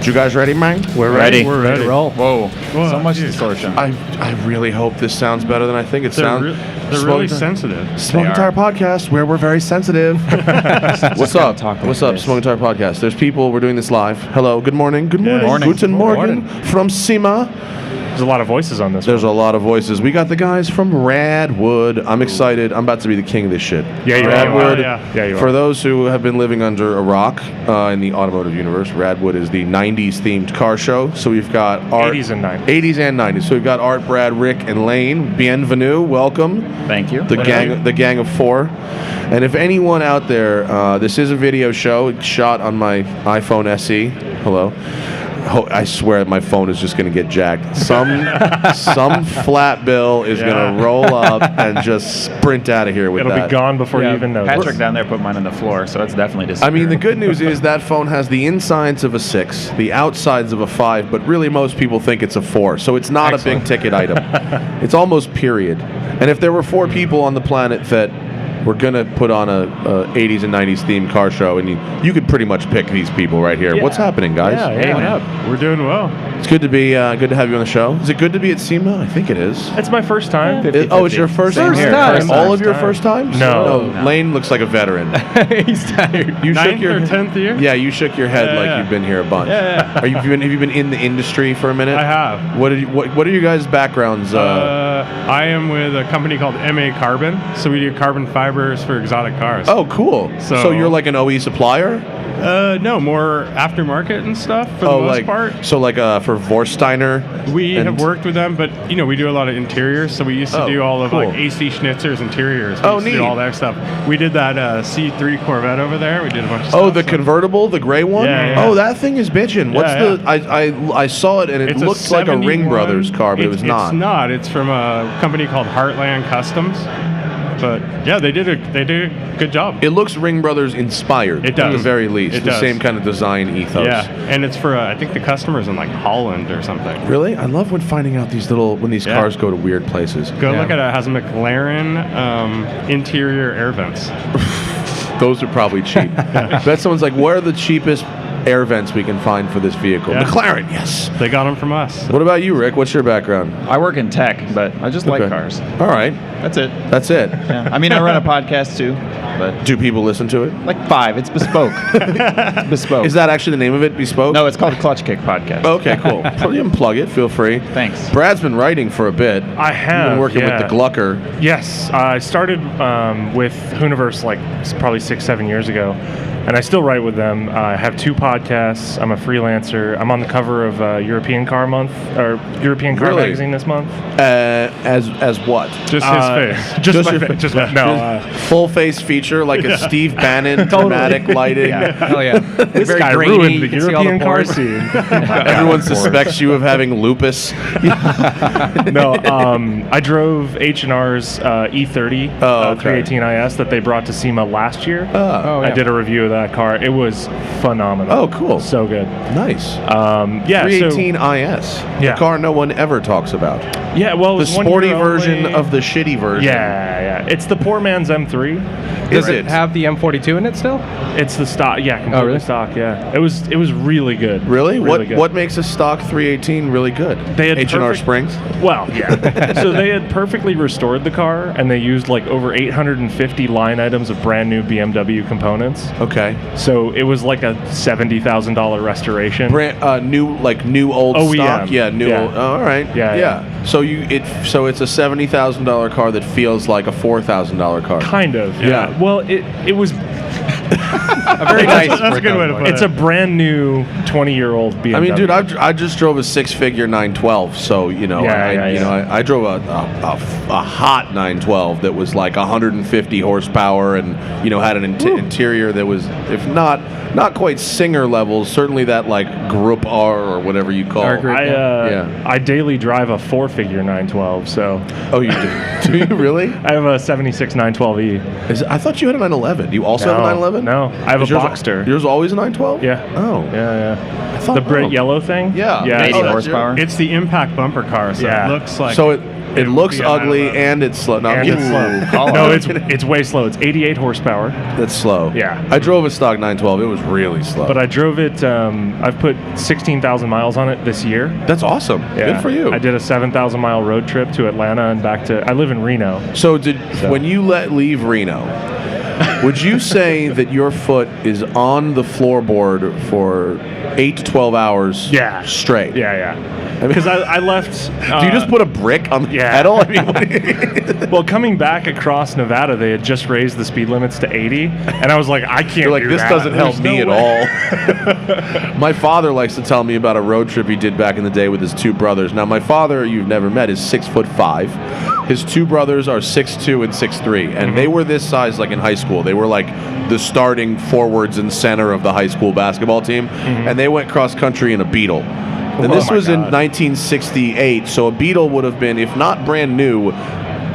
You guys ready, man? We're ready. We're ready. Roll. Whoa. So much distortion. I really hope this sounds better than I think it sounds. They're really sensitive. Smoking Tire Podcast, where we're very sensitive. What's up? What's up, Smoking Tire Podcast? There's people. We're doing this live. Hello. Good morning. Good morning. Guten Morgen from SEMA. There's a lot of voices on this. There's a lot of voices. We got the guys from Radwood. I'm excited. I'm about to be the king of this shit. Yeah, you Radwood. Yeah, you are. For those who have been living under a rock in the automotive universe, Radwood is the 90s themed car show. So we've got Art. 80s and 90s. 80s and 90s. So we've got Art, Brad, Rick, and Lane. Bienvenue. Welcome. Thank you. The gang of four. And if anyone out there, this is a video show. It's shot on my iPhone SE. Hello. I swear my phone is just going to get jacked. Some flat bill is going to roll up and just sprint out of here with It'll that. be gone before you even know. Patrick down there put mine on the floor, so it's definitely just. I mean, the good news is that phone has the insides of a 6, the outsides of a 5, but really most people think it's a 4. So it's not a big ticket item. It's almost period. And if there were 4 people on the planet that we're going to put on a 80s and 90s themed car show, and you could pretty much pick these people right here. Yeah. What's happening, guys? Yeah, what up? We're doing well. It's good to be good to have you on the show. Is it good to be at SEMA? I think it is. It's my first time. It's your first time? All of your first times? No. Lane looks like a veteran. He's tired. You Ninth shook your or 10th year? Yeah, you shook your head like you've been here a bunch. Have you been in the industry for a minute? I have. What are your guys' backgrounds? I am with a company called MA Carbon, so we do carbon fibers for exotic cars. Oh, cool. So you're like an OE supplier? No, more aftermarket and stuff for the most part. So for Vorsteiner? We have worked with them, but we do a lot of interiors, so we used to do all of like AC Schnitzer's interiors. We used to do all that stuff. We did that C3 Corvette over there. We did a bunch of stuff. Oh, the convertible, the gray one? Yeah. Oh, that thing is bitchin'. I saw it and it looked like a Ring Brothers car, but it was not. It's not. It's from a company called Heartland Customs. But yeah, they did a good job. It looks Ring Brothers inspired. It does. At the very least. It the does. Same kind of design ethos. Yeah, and it's for I think the customer's in like Holland or something. Really? I love when finding out when these cars go to weird places. Go look at it. It has a McLaren interior air vents. Those are probably cheap. I bet someone's like, what are the cheapest air vents we can find for this vehicle? Yeah. McLaren, yes. They got them from us. What about you, Rick? What's your background? I work in tech, but I just like cars. All right. That's it. That's it. Yeah. I mean, I run a podcast too, but do people listen to it? Like 5. It's bespoke. It's bespoke. Is that actually the name of it? Bespoke? No, it's called Clutch Kick Podcast. Okay, cool. You can plug it. Feel free. Thanks. Brad's been writing for a bit. I have. You've been working with the Glucker. Yes, I started with Hooniverse probably 6-7 years ago, and I still write with them. I have 2 podcasts. I'm a freelancer. I'm on the cover of European Car Month or European Car Magazine this month. As what? Just his face. Just my face. Just no. Full face feature like a Steve Bannon dramatic lighting. Oh yeah. This guy ruined the European car scene. Everyone suspects you of having lupus. No, I drove H&R's E30 318 IS that they brought to SEMA last year. I did a review of that car. It was phenomenal. Oh, cool. So good. Nice. 318 IS. The car no one ever talks about. Yeah, well, the sporty version of the shitty version. Yeah. It's the poor man's M3. Does it have the M42 in it still? It's the stock. Yeah, completely stock. Yeah, it was really good. Really? Good. What makes a stock 318 really good? They had H&R Springs. Well, yeah. So they had perfectly restored the car, and they used over 850 line items of brand new BMW components. Okay. So it was like a $70,000 restoration. New old OEM. stock. Yeah, new. Yeah. Old, all right. Yeah. So it's a $70,000 car that feels like a $4,000 car. Kind of. Yeah. Well, it was. A very nice. That's a good way to put it. It's a brand new 20-year-old BMW. I mean, dude, I just drove a 6-figure 912, so I drove a hot 912 that was like 150 horsepower and had an interior that was, if not quite Singer levels, certainly that Group R or whatever you call it. I daily drive a 4-figure 912, so. Oh, you do? Do you really? I have a 76 912E. I thought you had a 911. You also have a 911? No, I have a Boxster. Yours always a 912? Yeah. Oh. Yeah. The Brit yellow thing? Yeah. 80 horsepower. It's the impact bumper car, so it looks like. So It looks would be a ugly 911. and it's slow. No, And it's slow. No, it's way slow. It's 88 horsepower. That's slow. Yeah. I drove a stock 912. It was really slow. But I drove it. I've put 16,000 miles on it this year. That's awesome. Yeah. Good for you. I did a 7,000 mile road trip to Atlanta and back to. I live in Reno. So when you leave Reno, would you say that your foot is on the floorboard for 8 to 12 hours straight? Yeah. Because I left. Do you just put a brick on the pedal? I mean, well, coming back across Nevada, they had just raised the speed limits to 80, and I was like, I can't. You're like, do this that. doesn't help There's me no at all. My father likes to tell me about a road trip he did back in the day with his two brothers. Now, my father, you've never met, is 6'5". His two brothers are 6'2" and 6'3", and they were this size like in high school. They were like the starting forwards and center of the high school basketball team, and they went cross country in a Beetle. And this was in 1968, so a Beetle would have been, if not brand new,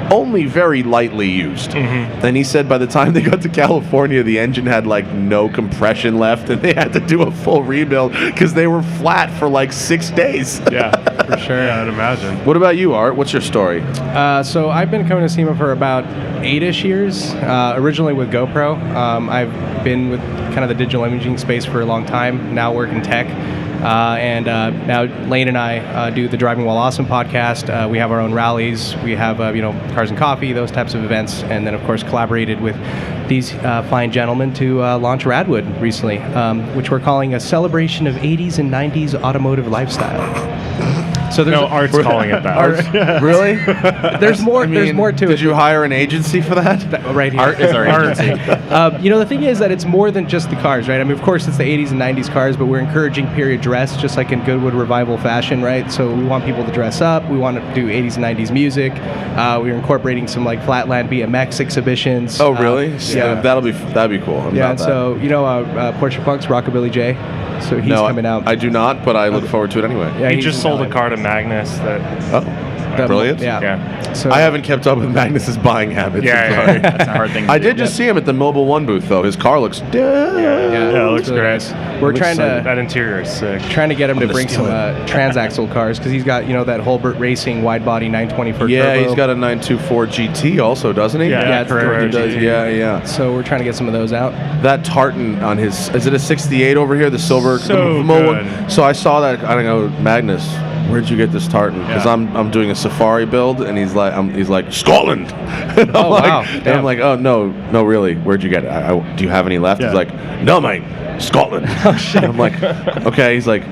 only very lightly used. And he said by the time they got to California, the engine had like no compression left, and they had to do a full rebuild because they were flat for like 6 days. Yeah, for sure. I'd imagine. What about you, Art? What's your story? So I've been coming to SEMA for about 8-ish years, originally with GoPro. I've been with kind of the digital imaging space for a long time, now work in tech. And now Lane and I do the Driving While Awesome podcast. We have our own rallies. We have, Cars and Coffee, those types of events. And then, of course, collaborated with these fine gentlemen to launch Radwood recently, which we're calling a celebration of 80s and 90s automotive lifestyle. So there's Art's calling it that. Really? There's more. There's more to it. Did you hire an agency for that? Right here. Art is our agency. The thing is that it's more than just the cars, right? I mean, of course, it's the 80s and 90s cars, but we're encouraging period dress, just like in Goodwood Revival fashion, right? So we want people to dress up. We want to do 80s and 90s music. We're incorporating some like Flatland BMX exhibitions. Oh, really? Yeah. That'd be cool. Yeah. And so Porsche Punk's Rockabilly J. So he's coming out. I do not, but I look forward to it anyway. Yeah, He just sold a car to Magnus. Brilliant. Yeah. So I haven't kept up with Magnus's buying habits. I'm sorry. That's a hard thing to I do. did just see him at the Mobile One booth, though. His car looks Yeah, it looks really great. nice. We're trying That interior is sick. to get him to gonna bring steal some transaxle cars because he's got that Holbert Racing wide body 924 Yeah, turbo. he's got a 924 GT also, doesn't he? Yeah, it's Carrera he does. GT. Yeah. So we're trying to get some of those out. That tartan on his, is it a 68 over here? The silver. So good. So I saw that. I don't know, Magnus. Where'd you get this tartan? Because I'm doing a safari build, and he's like Scotland. And I'm wow. And I'm like, oh no, really? Where'd you get it? Do you have any left? Yeah. He's like, no, mate, Scotland. Oh shit. I'm like, okay. He's like,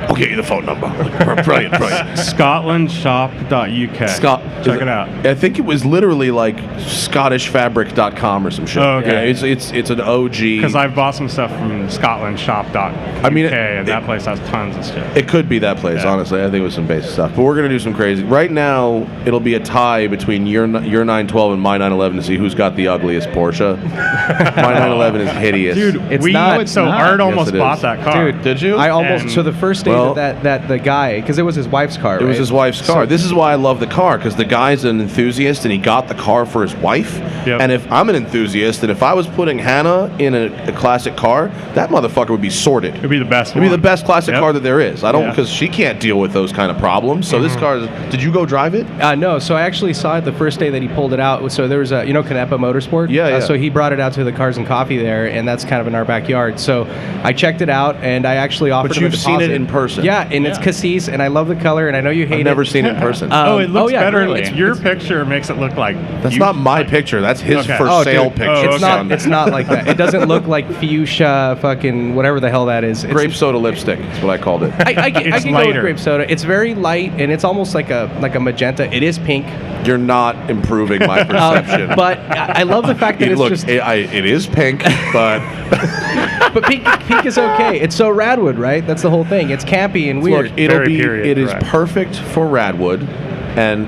I'll get you the phone number. I'm like, brilliant. Scotlandshop.uk. Check it out. I think it was literally like ScottishFabric.com or some shit. Oh, okay. Yeah, it's an OG. Because I've bought some stuff from scotlandshop.uk, I mean, and that place has tons of shit. It could be that place, honestly. I think it was some basic stuff. But we're going to do some crazy. Right now, it'll be a tie between your 912 and my 911 to see who's got the ugliest Porsche. My 911 is hideous. Dude, It's not. so It's not. Art Yes, almost it is. bought that car. Dude, Did you? I almost. And- So the first day Well- that the guy, because it was his wife's car, It was right? his wife's car. So- This is why I love the car, because the guy's an enthusiast and he got the car for his wife. Yep. And if I'm an enthusiast, and if I was putting Hannah in a classic car, that motherfucker would be sorted. It'd be the best It'd be the best classic Yep. car that there is. I don't, Yeah. because she can't deal with those kind of problems. So this car is. Did you go drive it? No, so I actually saw it the first day that he pulled it out. So there was a, Canepa Motorsport? Yeah. So he brought it out to the Cars and Coffee there, and that's kind of in our backyard. So I checked it out, and I actually offered But him a you've seen it deposit. in person. Yeah, and it's Cassis, and I love the color, and I know you hate I've never it. seen it in person. It looks yeah, better. really. Your picture makes it look like That's you- not my picture. That's his Okay. for Oh, sale dude. picture. Oh, It's not. okay. It's not like that. It doesn't look like fuchsia, fucking whatever the hell that is. It's, Grape soda lipstick is what I called it. I can It's go with lighter. grape soda. It's very light, and it's almost like a magenta. It is pink, You're not improving my perception. but I love the fact that it's Look, just. it is pink, but But pink is okay. It's so Radwood, right? That's the whole thing. It's campy and weird. look, it'll Very be. period, It is correct. perfect for Radwood,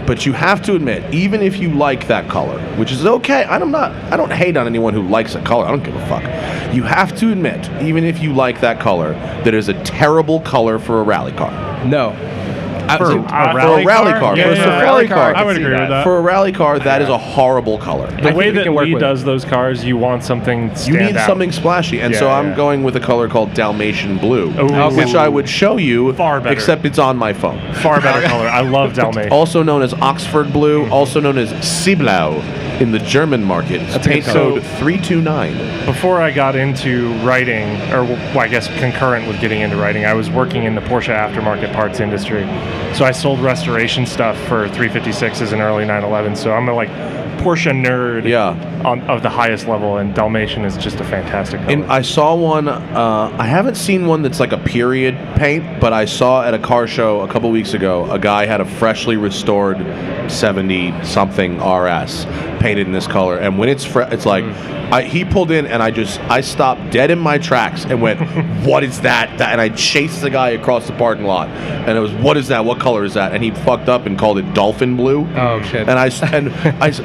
but you have to admit, even if you like that color, which is okay, I don't hate on anyone who likes a color. I don't give a fuck. You have to admit, even if you like that color, that is a terrible color for a rally car. No. For a rally car, Yeah, for a yeah, safari car. I would agree with that. For a rally car, that is a horrible color. The way that Lee does those cars, you want something stand You need out. something splashy, and so I'm going with a color called Dalmatian blue, Ooh. which I would show you, Far better. except it's on my phone. Far better color. I love Dalmatian. Also known as Oxford blue, also known as Seeblau in the German market. It's paint code 329. Before I got into writing, or well, I guess concurrent with getting into writing, I was working in the Porsche aftermarket parts industry. So I sold restoration stuff for 356s and early 911. So I'm a Porsche nerd of the highest level, and Dalmatian is just a fantastic color. And I saw one, I haven't seen one that's like a period paint, but I saw at a car show a couple weeks ago, a guy had a freshly restored 70-something RS painted in this color, and when it's it's like, he pulled in, and I stopped dead in my tracks and went, what is that? And I chased the guy across the parking lot, and it was, what is that? What color is that? And he fucked up and called it dolphin blue. Oh, shit. And I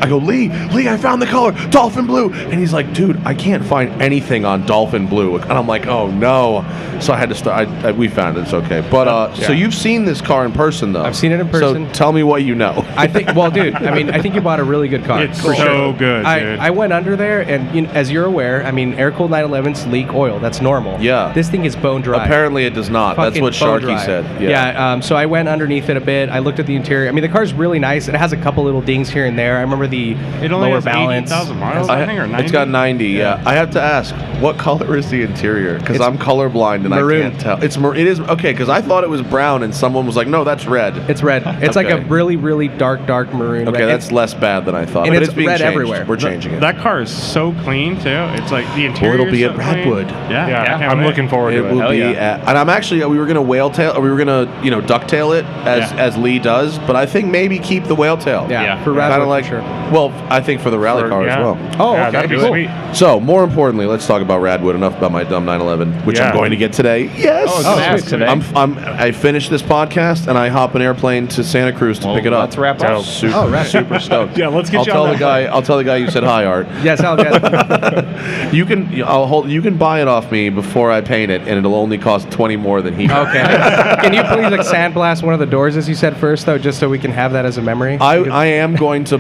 go, Lee, I found the color, dolphin blue. And he's like, dude, I can't find anything on dolphin blue. And I'm like, oh no. So I had to start. We found it. It's okay. But so you've seen this car in person, though. I've seen it in person. So tell me what you know. I think, well, dude, I think you bought a really good car. It's so good, dude. I went under there, and as you're aware, air-cooled 911s leak oil. That's normal. Yeah. This thing is bone dry. Apparently it does not. That's what Sharky said. Yeah. So I went underneath it a bit. I looked at the interior. The car's really nice. It has a couple little dings here and there. I remember the lower balance. 80,000 miles, I think, or 90? It's got 90, yeah. I have to ask, what color is the interior? Because I'm colorblind and maroon. I can't tell. It is, okay, because I thought it was brown and someone was like, no, that's red. It's red. It's like a really, really dark maroon. Okay, red. that's less bad than I thought. And but it's being red changed. everywhere. We're changing it. That car is so clean, too. It's like the interior. Well, it'll be so at Radwood. Clean. Yeah, I'm looking forward to it. It will be at, and I'm actually, we were going to whale tail, or we were going to, ducktail it as Lee does, but I think maybe keep the whale tail. Yeah. For Radwood, kind of like, well, I think for the rally car as well. Oh, okay. That'd be cool. sweet. So, more importantly, let's talk about Radwood. Enough about my dumb 911, which I'm going to get today. Yes. Oh, ask today. I finished this podcast and I hop an airplane to Santa Cruz to pick it up. Let's wrap up. Super stoked. Yeah, let's get I'll you tell on the that guy. I'll tell the guy you said hi, Art. Yes, I'll get it. You can buy it off me before I paint it, and it'll only cost 20 more than he. Okay. Can you please sandblast one of the doors as you said first, though, just so we can have that as a memory? I am going to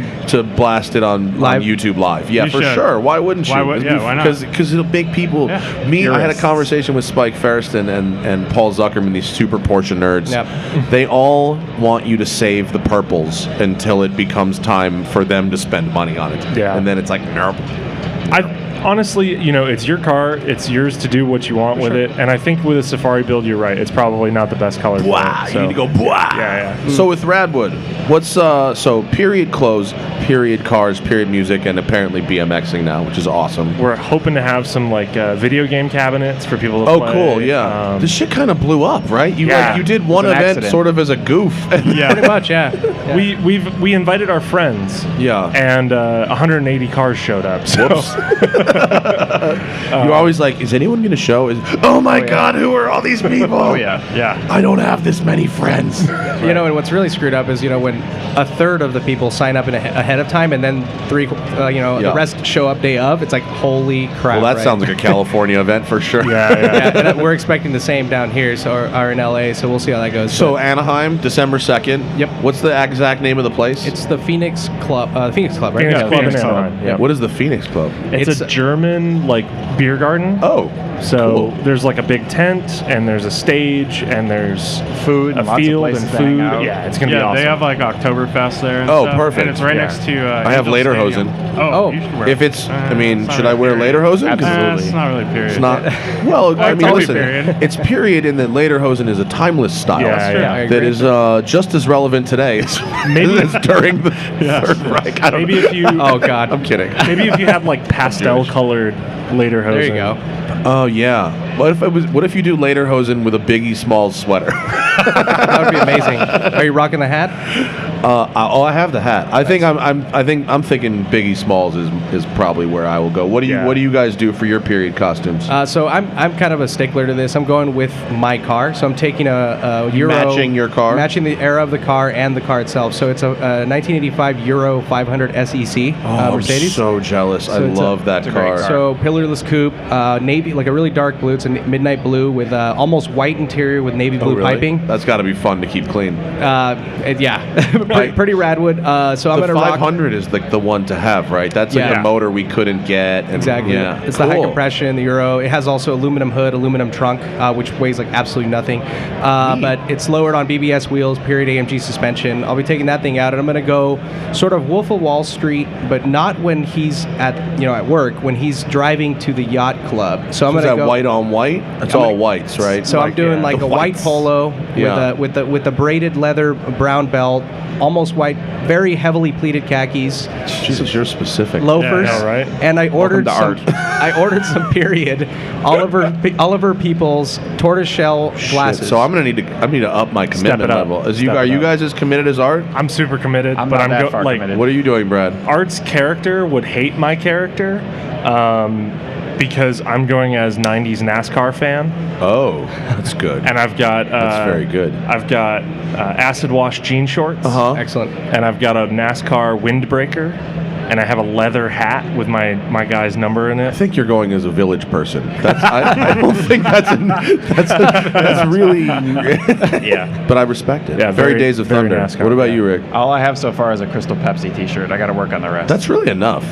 blast it on YouTube Live. Yeah, for sure. Why wouldn't you? Why not? Because it'll make people. I had a conversation with Spike Ferriston and Paul Zuckerman, these super Porsche nerds. Yep. They all want you to save the purples until it becomes time for them to spend money on it. Yeah. And then it's like, nope. Honestly, it's your car. It's yours to do what you want with it. And I think with a Safari build, you're right. It's probably not the best color. Wow, you need to go. Bwah. Yeah. So with Radwood, what's so period clothes, period cars, period music, and apparently BMXing now, which is awesome. We're hoping to have some video game cabinets for people to play. Oh, cool! Yeah, this shit kind of blew up, right? You did one event accident. sort of as a goof. Yeah, pretty much. Yeah. We invited our friends. Yeah, and 180 cars showed up. So. Whoops. You're always like, is anyone going to show? Oh my God, who are all these people? Oh yeah. I don't have this many friends. And what's really screwed up is when a third of the people sign up ahead of time, and then the rest show up day of. It's like, holy crap. Well, that sounds like a California event for sure. Yeah. And we're expecting the same down here, so are in LA. So we'll see how that goes. So Anaheim, December 2nd. Yep. What's the exact name of the place? It's the Phoenix Club. Phoenix Club, right? Phoenix Club Phoenix in Club. Anaheim. Yeah. What is the Phoenix Club? It's a German beer garden. Oh, so cool. There's a big tent, and there's a stage, and there's food, a and field, lots of and places to hang food. out. Yeah, it's gonna be awesome. They have Oktoberfest there. And Oh, stuff, perfect. And it's right next to. I have Angel Lederhosen. Stadium. Oh. You should wear If it. it's, It's should not I wear really Lederhosen? Absolutely. It's not really period. It's not. Well, I it's mean, always listen, period. it's period, and then Lederhosen is a timeless style. Yeah. That is just as relevant today as during the Third Reich. I don't Maybe know. if you. Oh God. I'm kidding. Maybe if you had pastel colored Lederhosen. There you go. Oh yeah. What if you do Lederhosen with a Biggie Smalls sweater? That would be amazing. Are you rocking the hat? I have the hat. I think I'm thinking Biggie Smalls is probably where I will go. What do you guys do for your period costumes? So I'm kind of a stickler to this. I'm going with my car. So I'm taking a Euro, matching your car, matching the era of the car and the car itself. So it's a 1985 Euro 500 SEC Mercedes. I'm so jealous. I love that car. So pillarless coupe, navy, like a really dark blue. It's a midnight blue with almost white interior with navy blue piping. That's got to be fun to keep clean. Pretty Radwood. So I'm the gonna 500 is like the one to have, right? That's like a motor we couldn't get. And exactly. Yeah, it's the high compression, the Euro. It has also aluminum hood, aluminum trunk, which weighs like absolutely nothing. But it's lowered on BBS wheels, period AMG suspension. I'll be taking that thing out, and I'm gonna go sort of Wolf of Wall Street, but not when he's at work. When he's driving to the yacht club. So I'm gonna go white on white. It's all whites, right? So I'm doing like a white polo with the braided leather brown belt. Almost white, very heavily pleated khakis. Jesus, you're specific. Loafers, right? And I ordered some period Oliver Peoples tortoiseshell glasses. So I need to up my commitment level. Are you guys as committed as Art? I'm super committed, I'm but not I'm that far committed. What are you doing, Brad? Art's character would hate my character. Because I'm going as 90s NASCAR fan. Oh, that's good. And I've got... that's very good. I've got acid wash jean shorts. Excellent. And I've got a NASCAR windbreaker. And I have a leather hat with my guy's number in it. I think you're going as a village person. I don't think that's really... Yeah. But I respect it. Yeah, very Days of Thunder. NASCAR, what about you, Rick? All I have so far is a Crystal Pepsi t-shirt. I got to work on the rest. That's really enough.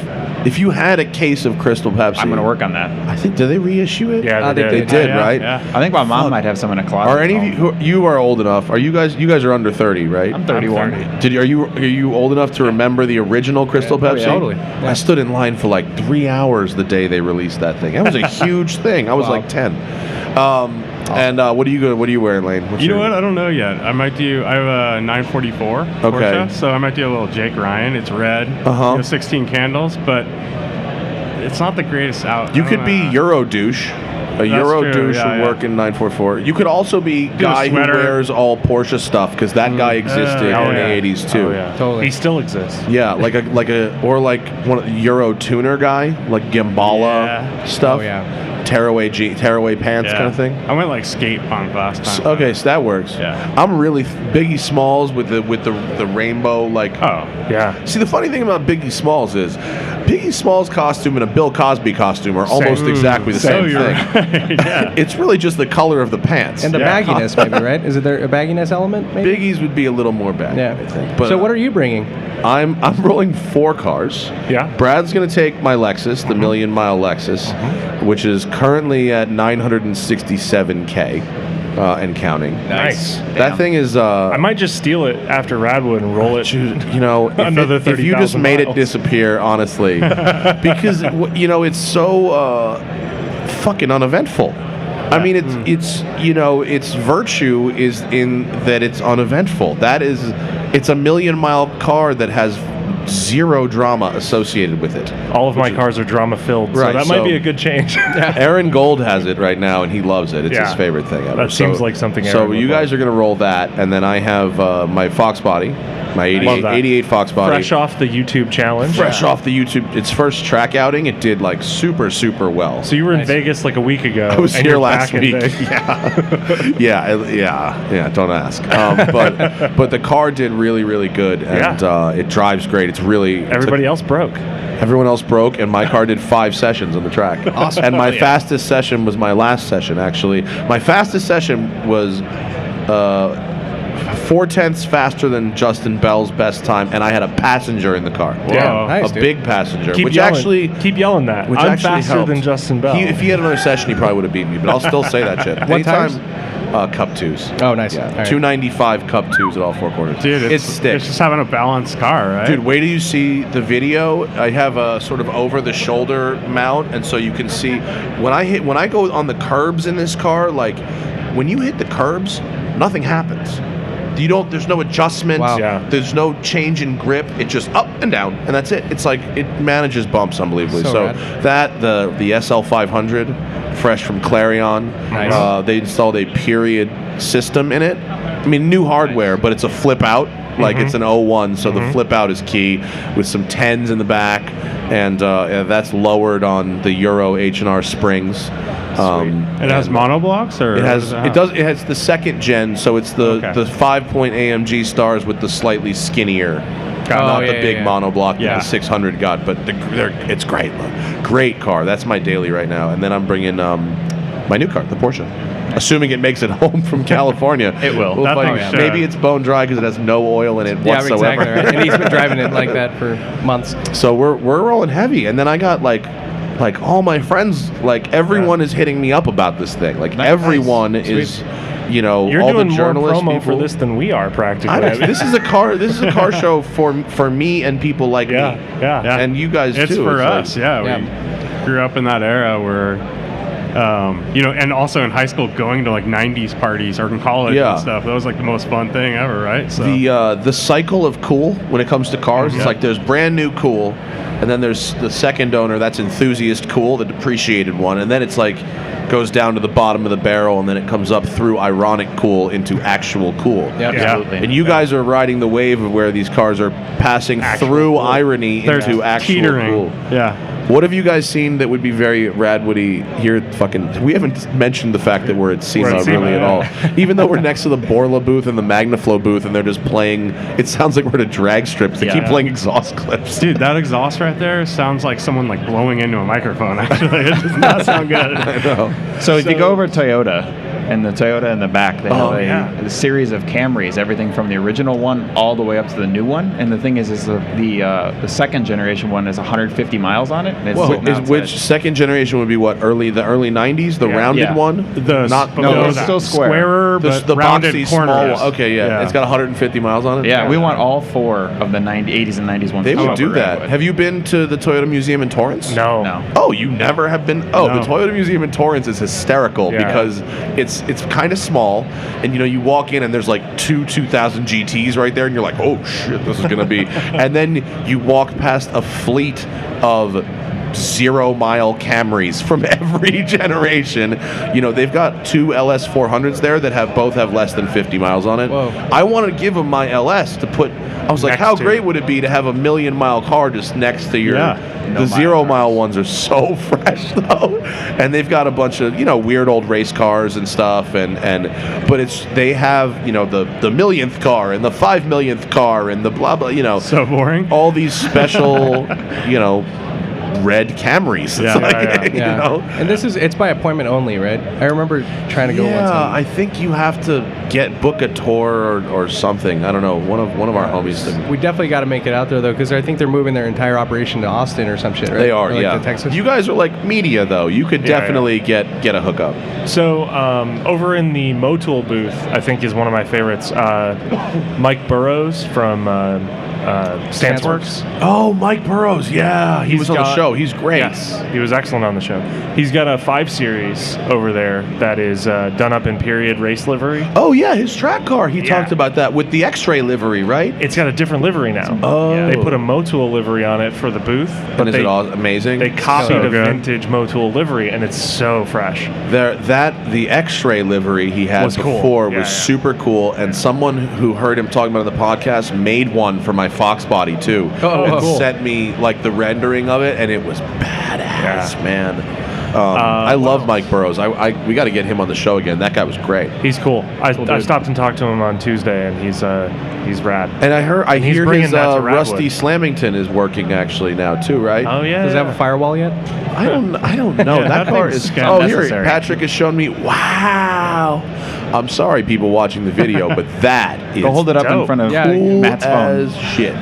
If you had a case of Crystal Pepsi... I'm going to work on that. I think, did they reissue it? Yeah, they did, right? Yeah. I think my mom might have some in a closet. Are any of you are old enough? Are you guys are under 30, right? I'm 31. Are you old enough to remember the original Crystal Pepsi? Yeah, totally. Yeah. I stood in line for like 3 hours the day they released that thing. That was a huge thing. I was like 10. And what are you wearing, Lane? You know what? I don't know yet. I have a 944 Porsche, so I might do a little Jake Ryan. It's red. 16 candles, but it's not the greatest out. You could be Euro douche. Douche would work in 944. You could also be guy who wears all Porsche stuff, because that guy existed in the 80s too. Oh, yeah. Totally. He still exists. Yeah, like one Euro tuner guy, like Gambala stuff. Oh yeah. Tearaway pants kind of thing. I went like skate punk last time. Okay, so that works. Yeah. I'm really Biggie Smalls with the rainbow like. Oh yeah. See, the funny thing about Biggie Smalls is Biggie Smalls' costume and a Bill Cosby costume are almost exactly the same thing. Right. Yeah. It's really just the color of the pants And the bagginess, maybe, right? Is there a bagginess element? Maybe? Biggie's would be a little more baggy, I think. But so what are you bringing? I'm rolling 4 cars. Yeah. Brad's going to take my Lexus, the million mile Lexus, which is currently at 967K and counting. Nice. That thing is. I might just steal it after Radwood and roll it. Another 30,000 if you just made it disappear, honestly, because it's so fucking uneventful. I mean, its virtue is in that it's uneventful. It's a million-mile car that has zero drama associated with it. All of my cars are drama-filled, so that might be a good change. Aaron Gold has it right now, and he loves it. It's his favorite thing ever. That seems like something Aaron So would you guys like. are going to roll that, and then I have my Fox body, my 88 Fox body. Fresh off the YouTube challenge. Fresh off the YouTube. Its first track outing, it did like super, super well. So you were in Vegas like a week ago. I was and here you're last back week. Yeah. Don't ask. But the car did really, really good, and it drives great. It's really everybody else broke. Everyone else broke, and my car did 5 sessions on the track. Awesome. And my fastest session was my last session. Actually, my fastest session was 4/10 faster than Justin Bell's best time, and I had a passenger in the car. Yeah, nice, a dude. big passenger. Keep yelling that. Which I'm actually faster helped. than Justin Bell. If he had another session, he probably would have beaten me, but I'll still say that shit. What times? Cup 2s. Oh, nice. Yeah. All right. 295 Cup 2s at all 4 corners. Dude, it's stick. It's just having a balanced car, right? Dude, wait till you see the video. I have a sort of over-the-shoulder mount, and so you can see when I go on the curbs in this car. Like when you hit the curbs, nothing happens. There's no adjustment. Wow. Yeah. There's no change in grip. It just up and down, and that's it. It's like it manages bumps unbelievably. So rad. that the SL 500, fresh from Clarion. Nice. They installed a period system in it. I mean, new hardware, but it's a flip out. Like it's an 01, so the flip out is key with some 10s in the back, and that's lowered on the Euro H&R springs. It has monoblocks, or it has the second gen, so it's the 5-point AMG stars with the slightly skinnier, not the big monoblock that the 600 got, but it's great car. That's my daily right now, and then I'm bringing my new car, the Porsche. Assuming it makes it home from California. It will. Maybe it's bone dry because it has no oil in it whatsoever. Exactly right. And he's been driving it like that for months. So we're rolling heavy, and then I got like all my friends, like everyone is hitting me up about this thing. Like everyone is, You're all doing the journalists more promo people for this than we are practically. This is a car show for me and people like me. Yeah. And you guys it's too. For us. We grew up in that era where. And also in high school, going to like 90s parties or in college and stuff. That was like the most fun thing ever, right? So the cycle of cool when it comes to cars, it's like there's brand new cool, and then there's the second owner, that's enthusiast cool, the depreciated one, and then it's like goes down to the bottom of the barrel, and then it comes up through ironic cool into actual cool. Absolutely. And you guys are riding the wave of where these cars are passing through irony into actual cool. Yeah. What have you guys seen that would be very Radwoody here? We haven't mentioned the fact that we're at SEMA really at all. Even though we're next to the Borla booth and the Magnaflow booth, and they're just playing. It sounds like we're at a drag strip. They keep playing exhaust clips. Dude, that exhaust right there sounds like someone like blowing into a microphone. Actually, it does not sound good. I know. So if you go over Toyota. And the Toyota in the back, they have a series of Camrys, everything from the original one all the way up to the new one. And the thing is the second generation one is 150 miles on it. And it's which second generation would be what? The early 90s, the rounded one? It's still squarer, but the rounded boxy corners. small one. Okay, it's got 150 miles on it. Yeah, we want all four of the 80s and 90s ones. They would do that. Have you been to the Toyota Museum in Torrance? No. Oh, you never have been? Oh, the Toyota Museum in Torrance is hysterical because it's kind of small, and you walk in and there's like two 2000 GTs right there, and you're like, oh shit, this is gonna be. And then you walk past a fleet of 0-mile Camrys from every generation. They've got two LS 400s there that both have less than 50 miles on it. Whoa. I want to give them my LS to put. I was like, how great would it be to have a 1,000,000-mile car just next to your. The 0-mile ones are so fresh though, and they've got a bunch of weird old race cars and stuff, but they have the millionth car and the 5 millionth car and the blah blah so boring. All these special red Camrys. And it's by appointment only, right? I remember trying to go once. Yeah, I think you have to book a tour or something. I don't know. One of our homies. We definitely got to make it out there though, because I think they're moving their entire operation to Austin or some shit. Right? They are, to Texas. You guys are like media though. You could definitely get a hookup. So over in the Motul booth, I think is one of my favorites. Mike Burrows from Stanceworks. Oh, Mike Burrows. Yeah, he was on the show. He's great. Yes, he was excellent on the show. He's got a 5 Series over there that is done up in period race livery. Oh yeah, his track car. He talked about that with the X-ray livery, right? It's got a different livery now. Oh, they put a Motul livery on it for the booth. And is it amazing? They copied a vintage Motul livery, and it's so fresh. The X-ray livery he had before was super cool, and someone who heard him talking about it on the podcast made one for my Fox body too, sent me like the rendering of it, and it was badass, man. I love Mike Burrows. We got to get him on the show again. That guy was great. He's cool. I stopped and talked to him on Tuesday, and he's rad. And I hear his Rusty Slamington is working actually now too, right? Oh yeah. Does it have a firewall yet? I don't know. That car is. Oh, here Patrick has shown me. Wow. I'm sorry, people watching the video, but that is. Go hold it up in front of Matt's phone. As shit.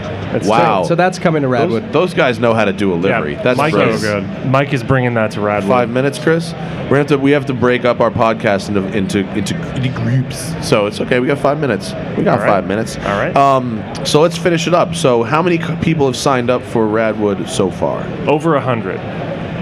Wow. So that's coming to Radwood. Those guys know how to do a livery. Yeah, That's Mike so good. Mike is bringing that to Radwood. 5 minutes, Chris. We have to break up our podcast into groups. So it's okay. We got 5 minutes. We got 5 minutes. All right. So let's finish it up. So how many people have signed up for Radwood so far? Over 100.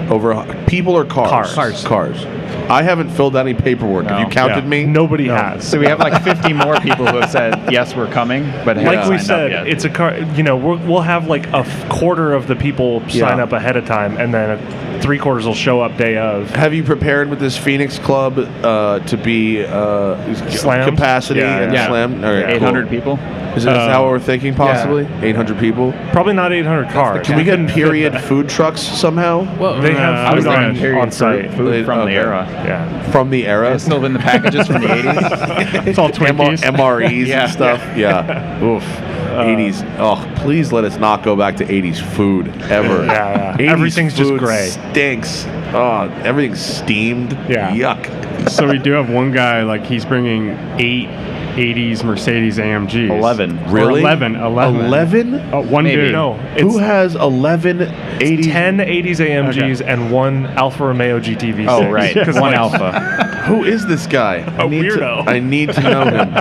Over people or cars? Cars. I haven't filled out any paperwork. No. Have you counted me? Nobody has. So we have like 50 more people who have said, yes, we're coming, but haven't Like we signed up said, yet. it's a car. We'll have like a quarter of the people sign up ahead of time, and then 3/4 will show up day of. Have you prepared with this Phoenix Club to be Slammed? capacity and slammed? All right, 800 cool. people. Is that what we're thinking? Possibly 800 people. Probably not 800 cars. Can we get period food trucks somehow? Well, they have I was food thinking period on site. food from the era. Yeah. From the era? It's still in the packages from the 80s. It's all Twinkies. MREs and stuff. Yeah. Oof. 80s. Oh, please let us not go back to 80s food ever. Yeah. 80s Everything's just food gray. Stinks. Oh, everything's steamed. Yeah. Yuck. So we do have one guy, like, he's bringing 8 80s Mercedes AMGs. 11. Really? 11. 11? Oh, one Maybe. dude. No. Who has 11 80s? 10 80s AMGs and one Alfa Romeo GTV6. Oh, right. One Alpha. Who is this guy? Weirdo. I need to know him.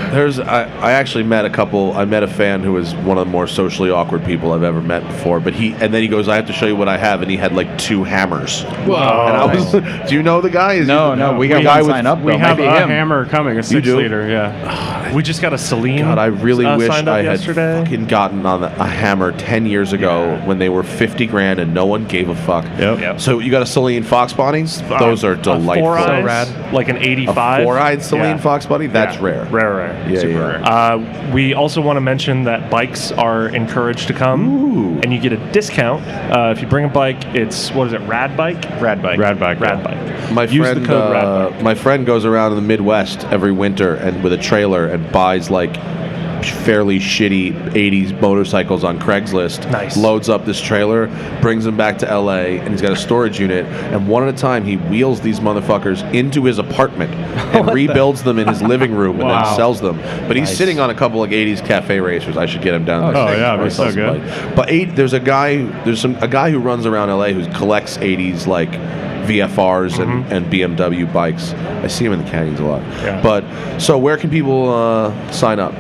I actually met I met a fan who was one of the more socially awkward people I've ever met before, and then he goes, I have to show you what I have, and he had like 2 hammers. Whoa. And I was, do you know the guy? No, we got one sign up. We though. have Maybe a him. hammer coming, a 6-liter, yeah. We just got a Celine. God, I really wish signed up I had yesterday. fucking gotten on a hammer 10 years ago when they were 50 grand and no one gave a fuck. Yep. So you got a Celine Fox body? Those are delightful. A 4-eyes, So rad. like an 85. A 4-eyed Celine Fox body? That's rare. Rare. Yeah, Super yeah. rare. We also want to mention that bikes are encouraged to come, Ooh. and you get a discount if you bring a bike. It's Rad Bike. Rad bike. Rad bike. Rad Bike. My Use friend, the code RADBIKE. my friend goes around in the Midwest every winter and with a trailer and buys like fairly shitty 80s motorcycles on Craigslist. Nice. Loads up this trailer, brings them back to LA, and he's got a storage unit. And one at a time, he wheels these motherfuckers into his apartment and rebuilds them in his living room and then sells them. But he's sitting on a couple of 80s cafe racers. I should get him down there. Oh, yeah, it'd be so good. But there's a guy who runs around LA who collects 80s like VFRs and BMW bikes. I see him in the canyons a lot. Yeah. But so where can people sign up?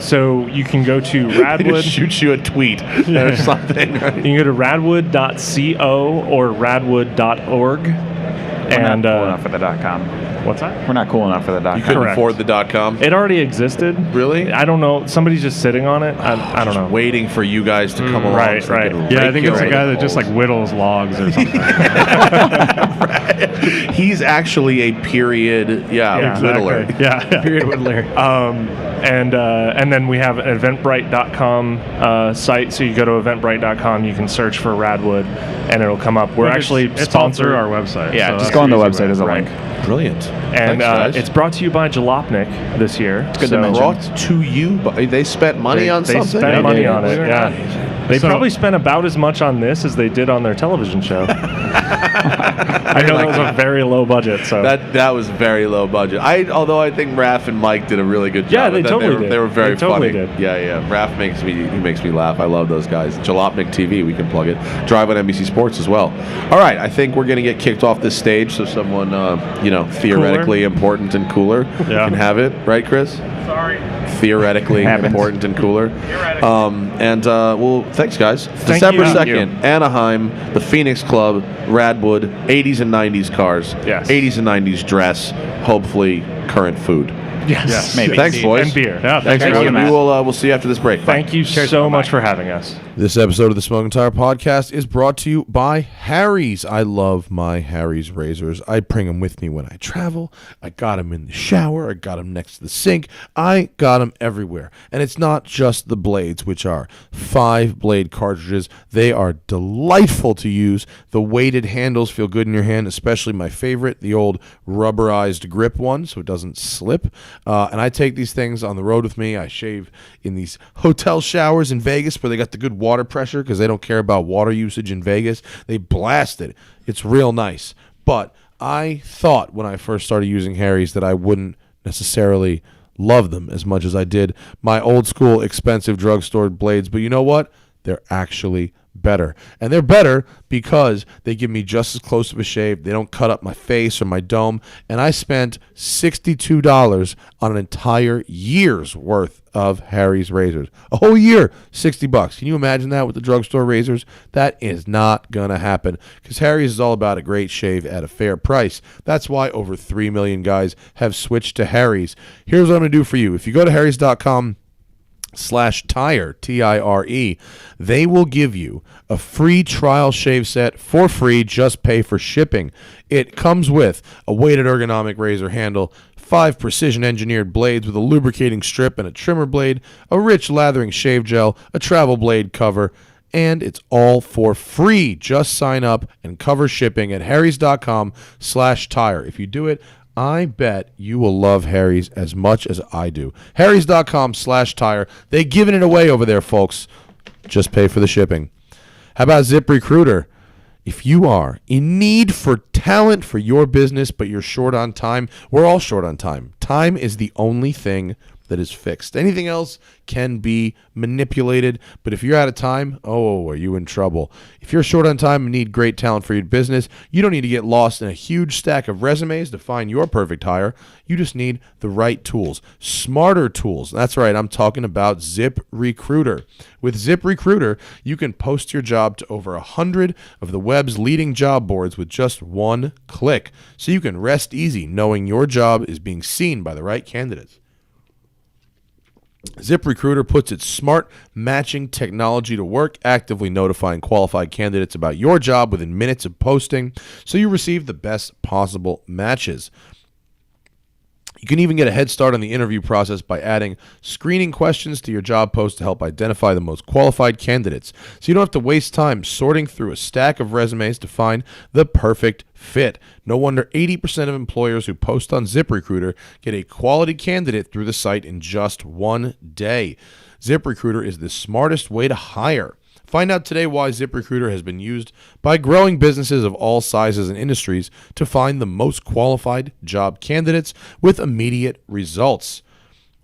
So you can go to They Radwood. just shoot you a tweet or something. Right? You can go to radwood.co or radwood.org. We're not cool enough for the .com. What's that? We're not cool enough for the .com. You couldn't Correct. afford the .com. It already existed. Really? I don't know. Somebody's just sitting on it. I don't know. Waiting for you guys to come along. right, so they right. can Yeah, I rake think you it's a over guy the that just like coals. whittles logs or something. He's actually a period, whittler. Exactly. Yeah. Period whittler. And then we have an eventbrite.com site. So you go to eventbrite.com, you can search for Radwood, and it'll come up. We're actually it's all sponsored through our website. Yeah, so just that's go on the easy website. way. There's a Right. link. Brilliant. And Thanks, guys. it's brought to you by Jalopnik this year. It's good to mention. Brought to you, they spent money on They something. spent money on it. Very Yeah. nice. They So- probably spent about as much on this as they did on their television show. I know that was a very low budget. So That was very low budget. Although I think Raph and Mike did a really good job. Yeah, they with that. totally did. They were very They totally funny. did. Yeah. Raph makes me laugh. I love those guys. Jalopnik TV, we can plug it. Drive on NBC Sports as well. All right, I think we're gonna get kicked off this stage, so someone theoretically important and cooler can have it, right, Chris? sorry. Theoretically Happens. important and cooler. Well, thanks, guys. Thank December you. 2nd, Anaheim, the Phoenix Club, Radwood, 80s and 90s cars, Yes. 80s and 90s dress, hopefully current food. Yes, maybe. Thanks, boys. And beer. Yeah, Thanks, Thank guys. you, Matt. We'll see you after this break. Bye. Thank you so much for having us. This episode of the Smoking Tire Podcast is brought to you by Harry's. I love my Harry's razors. I bring them with me when I travel. I got them in the shower. I got them next to the sink. I got them everywhere. And it's not just the blades, which are 5-blade cartridges. They are delightful to use. The weighted handles feel good in your hand, especially my favorite, the old rubberized grip one, so it doesn't slip. And I take these things on the road with me. I shave in these hotel showers in Vegas where they got the good water pressure because they don't care about water usage in Vegas. They blast it. It's real nice. But I thought when I first started using Harry's that I wouldn't necessarily love them as much as I did my old school expensive drugstore blades. But you know what? they're actually better. And they're better because they give me just as close of a shave. They don't cut up my face or my dome. And I spent $62 on an entire year's worth of Harry's razors. A whole year, $60. Can you imagine that with the drugstore razors? That is not going to happen because Harry's is all about a great shave at a fair price. That's why over 3 million guys have switched to Harry's. Here's what I'm going to do for you. If you go to harrys.com/tire, Tire, they will give you a free trial shave set for free. Just pay for shipping. It comes with a weighted ergonomic razor handle, 5 precision engineered blades with a lubricating strip and a trimmer blade, a rich lathering shave gel, a travel blade cover, and it's all for free. Just sign up and cover shipping at harrys.com/tire. If you do it, I bet you will love Harry's as much as I do. harrys.com/tire. They're giving it away over there, folks. Just pay for the shipping. How about ZipRecruiter? If you are in need for talent for your business, but you're short on time, we're all short on time. Time is the only thing that is fixed. Anything else can be manipulated, but if you're out of time, are you in trouble? If you're short on time and need great talent for your business, you don't need to get lost in a huge stack of resumes to find your perfect hire. You just need the right tools, smarter tools. That's right, I'm talking about ZipRecruiter. With ZipRecruiter, you can post your job to over 100 of the web's leading job boards with just one click, so you can rest easy knowing your job is being seen by the right candidates. ZipRecruiter puts its smart matching technology to work, actively notifying qualified candidates about your job within minutes of posting, so you receive the best possible matches. You can even get a head start on the interview process by adding screening questions to your job post to help identify the most qualified candidates, so you don't have to waste time sorting through a stack of resumes to find the perfect fit. No wonder 80% of employers who post on ZipRecruiter get a quality candidate through the site in just one day. ZipRecruiter is the smartest way to hire. Find out today why ZipRecruiter has been used by growing businesses of all sizes and industries to find the most qualified job candidates with immediate results.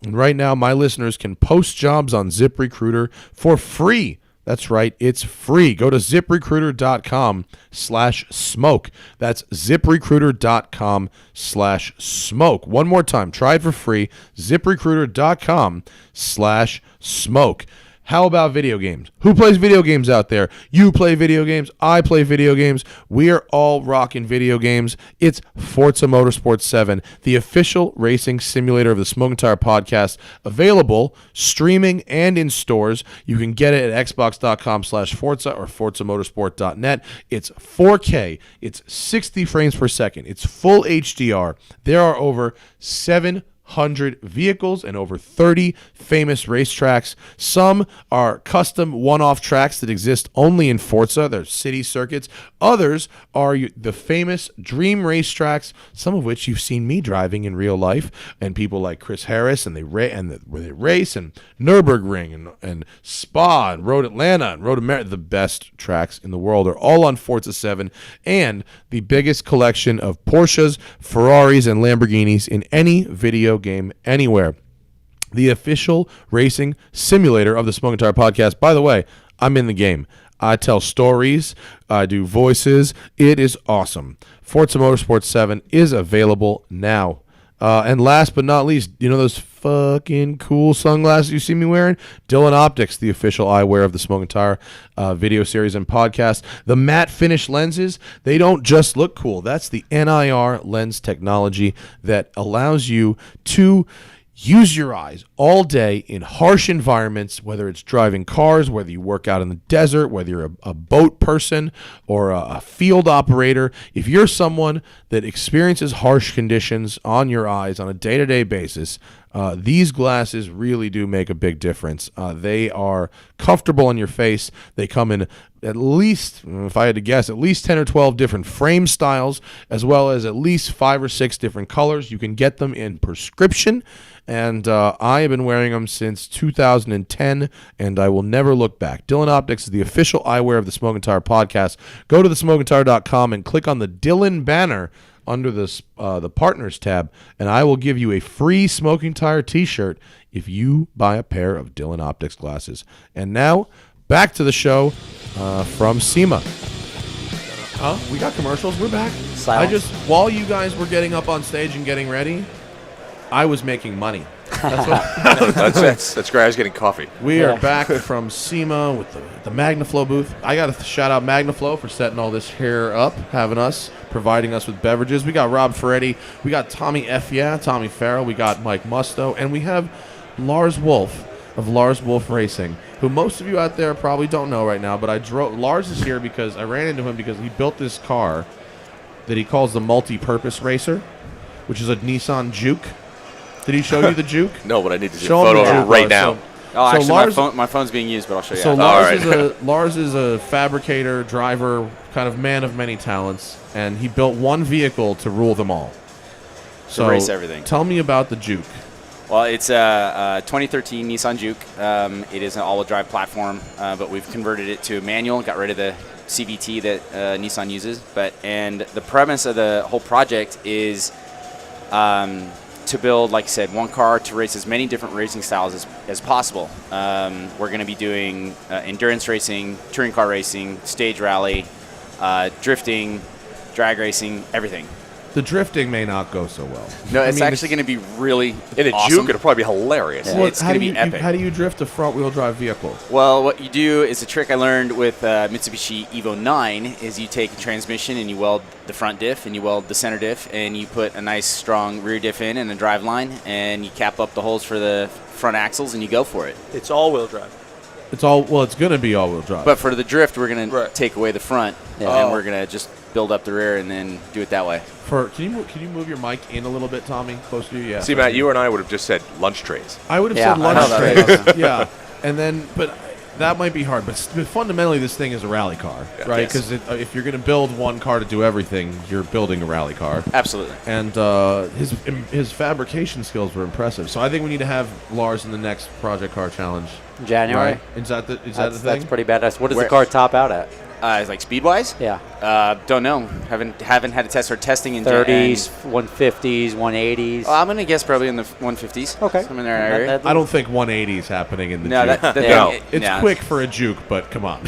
And right now, my listeners can post jobs on ZipRecruiter for free. That's right, it's free. Go to ZipRecruiter.com/smoke. That's ZipRecruiter.com/smoke. One more time, try it for free. ZipRecruiter.com/smoke. How about video games? Who plays video games out there? You play video games. I play video games. We are all rocking video games. It's Forza Motorsport 7, the official racing simulator of the Smoking Tire podcast, available streaming and in stores. You can get it at xbox.com/Forza or ForzaMotorsport.net. It's 4K. It's 60 frames per second. It's full HDR. There are over 700 vehicles and over 30 famous racetracks. Some are custom one-off tracks that exist only in Forza. They're city circuits. Others are the famous dream racetracks, some of which you've seen me driving in real life, and people like Chris Harris, and where they race, and Nürburgring and Spa and Road Atlanta and Road America. The best tracks in the world are all on Forza 7, and the biggest collection of Porsches, Ferraris, and Lamborghinis in any video game anywhere. The official racing simulator of the Smoking Tire podcast. By the way, I'm in the game. I tell stories. I do voices. It is awesome. Forza Motorsport 7 is available now. And last but not least, you know those fucking cool sunglasses you see me wearing? Dylan Optics, the official eyewear of the Smoking Tire video series and podcast. The matte finish lenses, they don't just look cool. That's the NIR lens technology that allows you to use your eyes all day in harsh environments, whether it's driving cars, whether you work out in the desert, whether you're a boat person or a field operator. If you're someone that experiences harsh conditions on your eyes on a day-to-day basis, these glasses really do make a big difference. They are comfortable on your face. They come in at least, if I had to guess, at least 10 or 12 different frame styles, as well as at least 5 or 6 different colors. You can get them in prescription, and I have been wearing them since 2010, and I will never look back. Dylan Optics is the official eyewear of the Smoking Tire podcast. Go to thesmokingtire.com and click on the Dylan banner under the Partners tab, and I will give you a free Smoking Tire t-shirt if you buy a pair of Dylan Optics glasses. And now, back to the show from SEMA. We got commercials. We're back. Silence. While you guys were getting up on stage and getting ready, I was making money. That's great. I was getting coffee. We are back from SEMA with the MagnaFlow booth. I got to shout out MagnaFlow for setting all this here up, providing us with beverages. We got Rob Ferretti. We got Tommy FYeah, Tommy Farrell. We got Mike Musto. And we have Lars Wolfe of Lars Wolfe Racing, who most of you out there probably don't know right now, but Lars is here because I ran into him because he built this car that he calls the Multipurpose Racer, which is a Nissan Juke. Did he show you the Juke? No, but I need to see a photo of it right now. Actually, my phone's being used, but I'll show you. So Lars is a fabricator, driver, kind of man of many talents, and he built one vehicle to rule them all. To race everything. Tell me about the Juke. Well, it's a 2013 Nissan Juke. It is an all-wheel drive platform, but we've converted it to manual, got rid of the CVT that Nissan uses. And the premise of the whole project is to build, like I said, one car to race as many different racing styles as possible. We're going to be doing endurance racing, touring car racing, stage rally, drifting, drag racing, everything. The drifting may not go so well. No, it's actually going to be really in a awesome. Juke. It'll probably be hilarious. Yeah. It's going to be epic. How do you drift a front-wheel drive vehicle? Well, what you do is a trick I learned with Mitsubishi Evo 9 is you take a transmission and you weld the front diff and you weld the center diff and you put a nice strong rear diff in and a drive line and you cap up the holes for the front axles and you go for it. It's all-wheel drive. It's going to be all-wheel drive. But for the drift, we're going to take away the front and we're going to just build up the rear and then do it that way. Can you move your mic in a little bit, Tommy? Close to you, yeah. See, Matt, you and I would have just said lunch trays. I would have said lunch trays. Yeah, and then but that might be hard. But fundamentally, this thing is a rally car, right? Because if you're going to build one car to do everything, you're building a rally car. Absolutely. And his fabrication skills were impressive. So I think we need to have Lars in the next Project Car Challenge. January. Right? Is that the thing? That's pretty badass. What does the car top out at? Like speed-wise? Yeah. Don't know. Haven't had a test or testing in 30s, 150s, 180s. I'm going to guess probably in the 150s. Okay. Some in their area. I don't think 180 is happening in the Juke. It's quick for a Juke, but come on.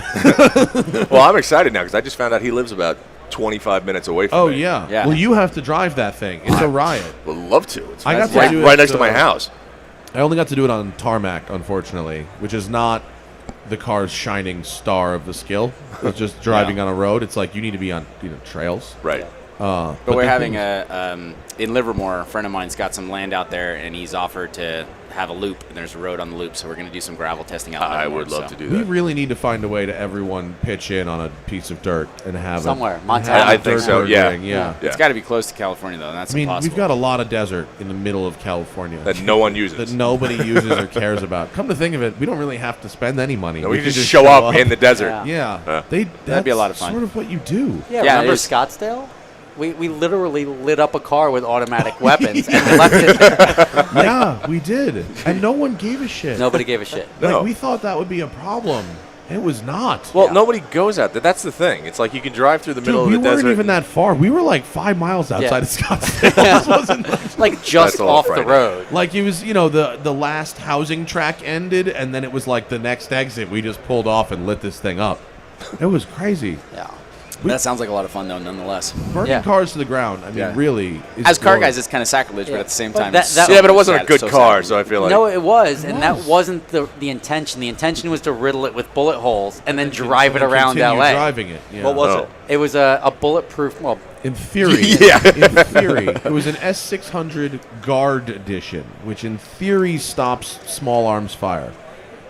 Well, I'm excited now because I just found out he lives about 25 minutes away from me. Oh, yeah. Well, you have to drive that thing. It's a riot. Would love to. It's I got to do it right next to my house. I only got to do it on tarmac, unfortunately, which is not the car's shining star of the skill. It's just driving on a road. It's like you need to be on trails. Right. But we're having in Livermore, a friend of mine's got some land out there, and he's offered to have a loop, and there's a road on the loop, so we're going to do some gravel testing out there. I would love to do that. We really need to find a way to everyone pitch in on a piece of dirt and have somewhere. Montana. I think so, yeah. It's got to be close to California, though, and that's impossible. We've got a lot of desert in the middle of California. That no one uses. That nobody uses or cares about. Come to think of it, we don't really have to spend any money. No, we can just show up in the desert. Yeah. That'd be a lot of fun. Sort of what you do. Yeah, remember Scottsdale? We literally lit up a car with automatic weapons and left it there. Yeah, we did. And no one gave a shit. Nobody gave a shit. No. We thought that would be a problem. It was not. Well, nobody goes out there. That's the thing. It's like you can drive through the middle of the desert. We weren't even that far. We were like 5 miles outside of Scottsdale. Like just off the road. Like it was, the last housing track ended, and then it was like the next exit. We just pulled off and lit this thing up. It was crazy. Yeah. That sounds like a lot of fun, though, nonetheless. Burning cars to the ground, I mean, really. As car guys, it's kind of sacrilege, but at the same time, but it wasn't a good car, so I feel like. No, it was, and that wasn't the intention. The intention was to riddle it with bullet holes and then drive it around L.A. Driving it. Yeah. What was it? It was a bulletproof. Well, in theory, in theory, it was an S600 Guard Edition, which in theory stops small arms fire.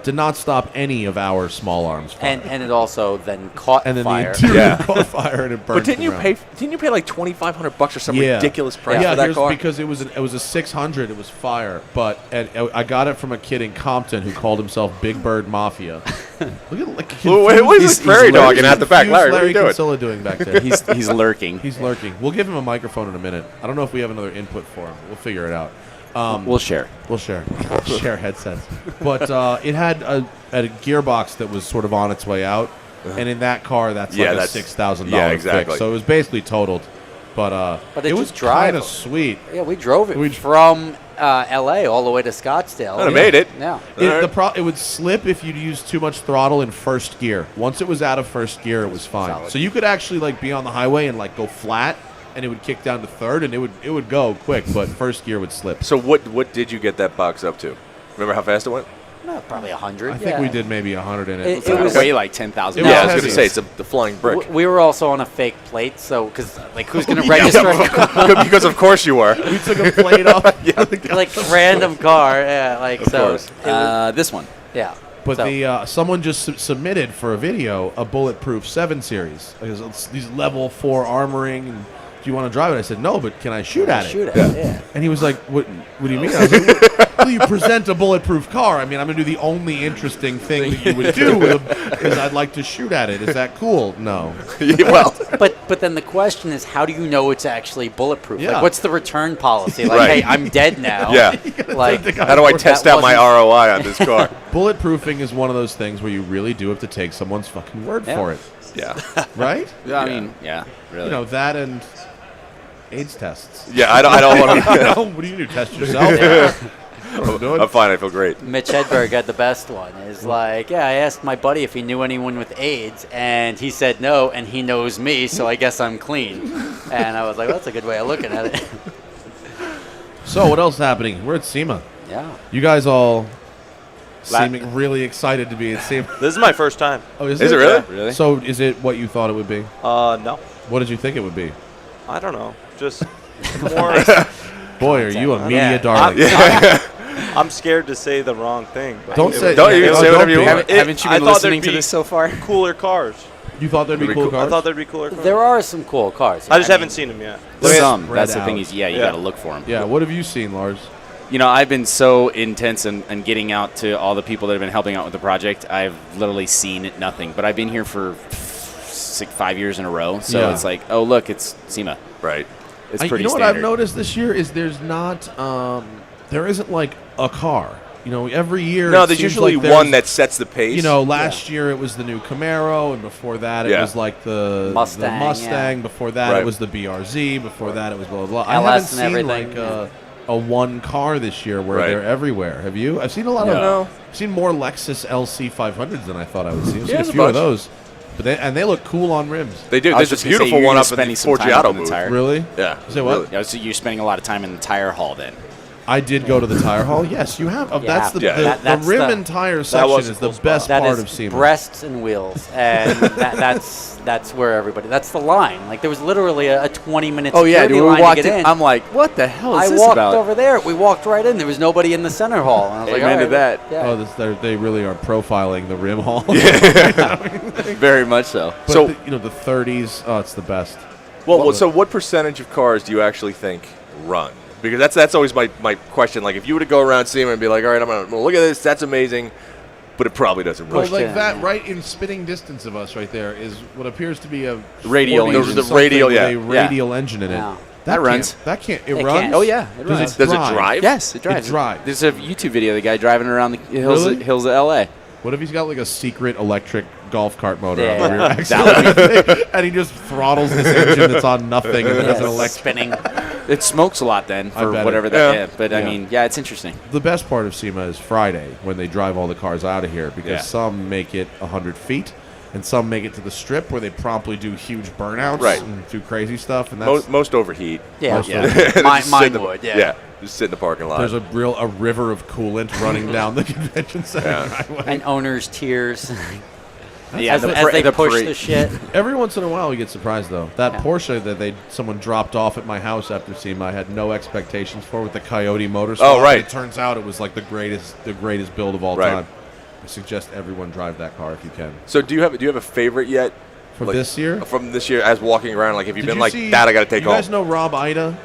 Did not stop any of our small arms fire. And it also then caught and then fire. the interior caught fire and it burned. But didn't you pay like $2,500 or some ridiculous price for that car? Because it was a 600. It was fire, but I got it from a kid in Compton who called himself Big Bird Mafia. Look at what is this prairie dog at the back? Larry, what are you doing? Kosilla doing back there? He's lurking. He's lurking. We'll give him a microphone in a minute. I don't know if we have another input for him. We'll figure it out. We'll share. Share headsets. But it had a gearbox that was sort of on its way out, and in that car, that's like a $6,000 exactly. fix. So it was basically totaled. But But it it was just drive. kind of sweet. Yeah, we drove it from L.A. all the way to Scottsdale. And I made it. Yeah. It would slip if you'd use too much throttle in first gear. Once it was out of first gear, it was fine. Solid. So you could actually like be on the highway and like go flat, and it would kick down to third, and it would go quick, but first gear would slip. So what did you get that box up to? Remember how fast it went? Probably 100. I think we did maybe 100 in it. It was way like 10,000. It Yeah, I was was going to heavy. say, it's the flying brick. We were also on a fake plate, so because like who's going to register Because of course you were. We took a plate off. like random car? Yeah, like Of so. course. it was- This one. yeah. But So- someone just submitted for a video a Bulletproof 7 Series. Because it's these level 4 armoring. And do you want to drive it? I said, no, but can I shoot at it? Shoot at it. Yeah. And he was like, what do you mean? I was like, well, you present a bulletproof car. I mean, I'm going to do the only interesting thing that you would do is I'd like to shoot at it. Is that cool? No. Well, But then the question is, how do you know it's actually bulletproof? Yeah. Like, what's the return policy? Like, Right. hey, I'm dead now. Yeah. Like, how do I test out my ROI on this car? Bulletproofing is one of those things where you really do have to take someone's fucking word Yeah. for it. Yeah. Right? Yeah, I mean, yeah, really. You know, that and AIDS tests. Yeah, I don't want to. What do you do? Test yourself? I'm fine. I feel great. Mitch Hedberg had the best one. Is like, yeah, I asked my buddy if he knew anyone with AIDS, and he said no, and he knows me, so I guess I'm clean. And I was like, well, that's a good way of looking at it. So, what else is happening? We're at SEMA. Yeah. You guys all seeming really excited to be at SEMA. This is my first time. Oh, is Is it really? Really? So, is it what you thought it would be? No. What did you think it would be? I don't know. Just more. Boy, are you a media Yeah. darling. I'm scared to say the wrong thing. But Don't it say- was- Don't you Oh, say don't whatever you be. want. Haven't you I been thought listening there'd to be this so far? Cooler cars. You thought there'd be cool I cars? thought there'd be cooler cars. There are some cool cars. I just mean, haven't seen them yet. Some. Spread That's the out. thing is, yeah, you Yeah. got to look for them. Yeah, what have you seen, Lars? You know, I've been so intense in getting out to all the people that have been helping out with the project. I've literally seen nothing. But I've been here for 5 years in a row. So Yeah. it's like, oh, look, it's SEMA. Right. It's You pretty know what standard. I've noticed this year is there's not, there isn't like a car. You know, every year. No, it there's seems usually like there's- one that sets the pace. You know, last year it was the new Camaro, and before that it Yeah. was like the Mustang, Mustang. yeah. Before that Right. it was the BRZ. Before that it was blah blah blah. I LS haven't and seen everything, like a one car this year where Right. they're everywhere. Have you? I've seen a lot No. of. I've seen more Lexus LC 500s than I thought I would see. I've seen Yeah, a there's a few of bunch. those, but they look cool on rims. They do. I was There's a just gonna say, beautiful you're one gonna up at the spending some time up Forgiato in the booth. tire. Really? Yeah. Say what? Really. Yeah, so you're spending a lot of time in the tire hall then. I did go to the tire hall. Yes, you have. That's the, Yeah. the, That's the rim the- and tire section was a is cool the spot. best That part is of SEMA. breasts and wheels, and that's where everybody. That's the line. Like there was literally a 20-minute Oh, yeah, security dude, we line walked to get in. in. I'm like, what the hell is I this walked about? over there. We walked right in. There was nobody in the center hall. And I was like, Amen all to right, that. Yeah. Oh, they really are profiling the rim hall. Very much so. But So- the 30s. Oh, it's the best. Well, so what percentage of cars do you actually think run? Because that's always my question. Like, if you were to go around SEMA and be like, all right, I'm going to look at this, that's amazing, but it probably doesn't run. Pushed in, yeah. right in spitting distance of us, right there, is what appears to be a Radial 40 engine. The something radial, with yeah. a radial engine in it. Yeah. That runs. That can't. It It runs. can. Oh, yeah. It Does runs. it Does it drive? drive? Yes, it drives. It drives. There's a YouTube video of the guy driving around the hills, Really? hills of L.A. What if he's got like a secret electric golf cart motor Yeah. on the rear axle? That would and he just throttles this engine that's on nothing and it Yeah, doesn't electric. spinning. It smokes a lot then I for bet whatever it- that. Yeah. Yeah. But I Yeah. mean, yeah, it's interesting. The best part of SEMA is Friday when they drive all the cars out of here because Yeah. some make it 100 feet and some make it to the strip where they promptly do huge burnouts Right. and do crazy stuff. And that's, Most overheat. Yeah. Most yeah. of it. Mine, Just sit in the- would. Yeah. Just sit in the parking lot. there's a river of coolant running down the convention center Yeah. driveway. And owner's tears Yeah, as, the as par- they the push parade. the shit. Every once in a while, we get surprised though. That Yeah. Porsche that someone dropped off at my house after SEMA, I had no expectations for with the Coyote motor. Oh, swap. right. It turns out it was like the greatest build of all Right. time. I suggest everyone drive that car if you can. So do you have a favorite yet? From Like, this year, From this year, as walking around, like, have you Did been you like, see- that I got to take you home? guys know Rob FYeah?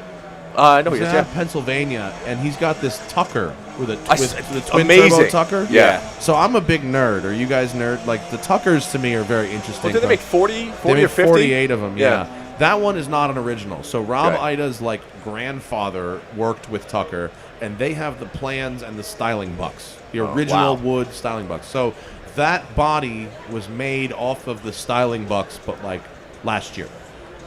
I know He's he is, out yeah. of Pennsylvania, and he's got this Tucker with a I with s- the twin amazing. turbo Tucker. Yeah. So I'm a big nerd. Are you guys nerd? Like the Tuckers to me are very interesting. Well, did they make 40 They or made 50? 48 of them. Yeah. Yeah. That one is not an original. So Rob Okay. FYeah's like grandfather worked with Tucker, and they have the plans and the styling bucks, the original wow. wood styling bucks. So that body was made off of the styling bucks, but like last year.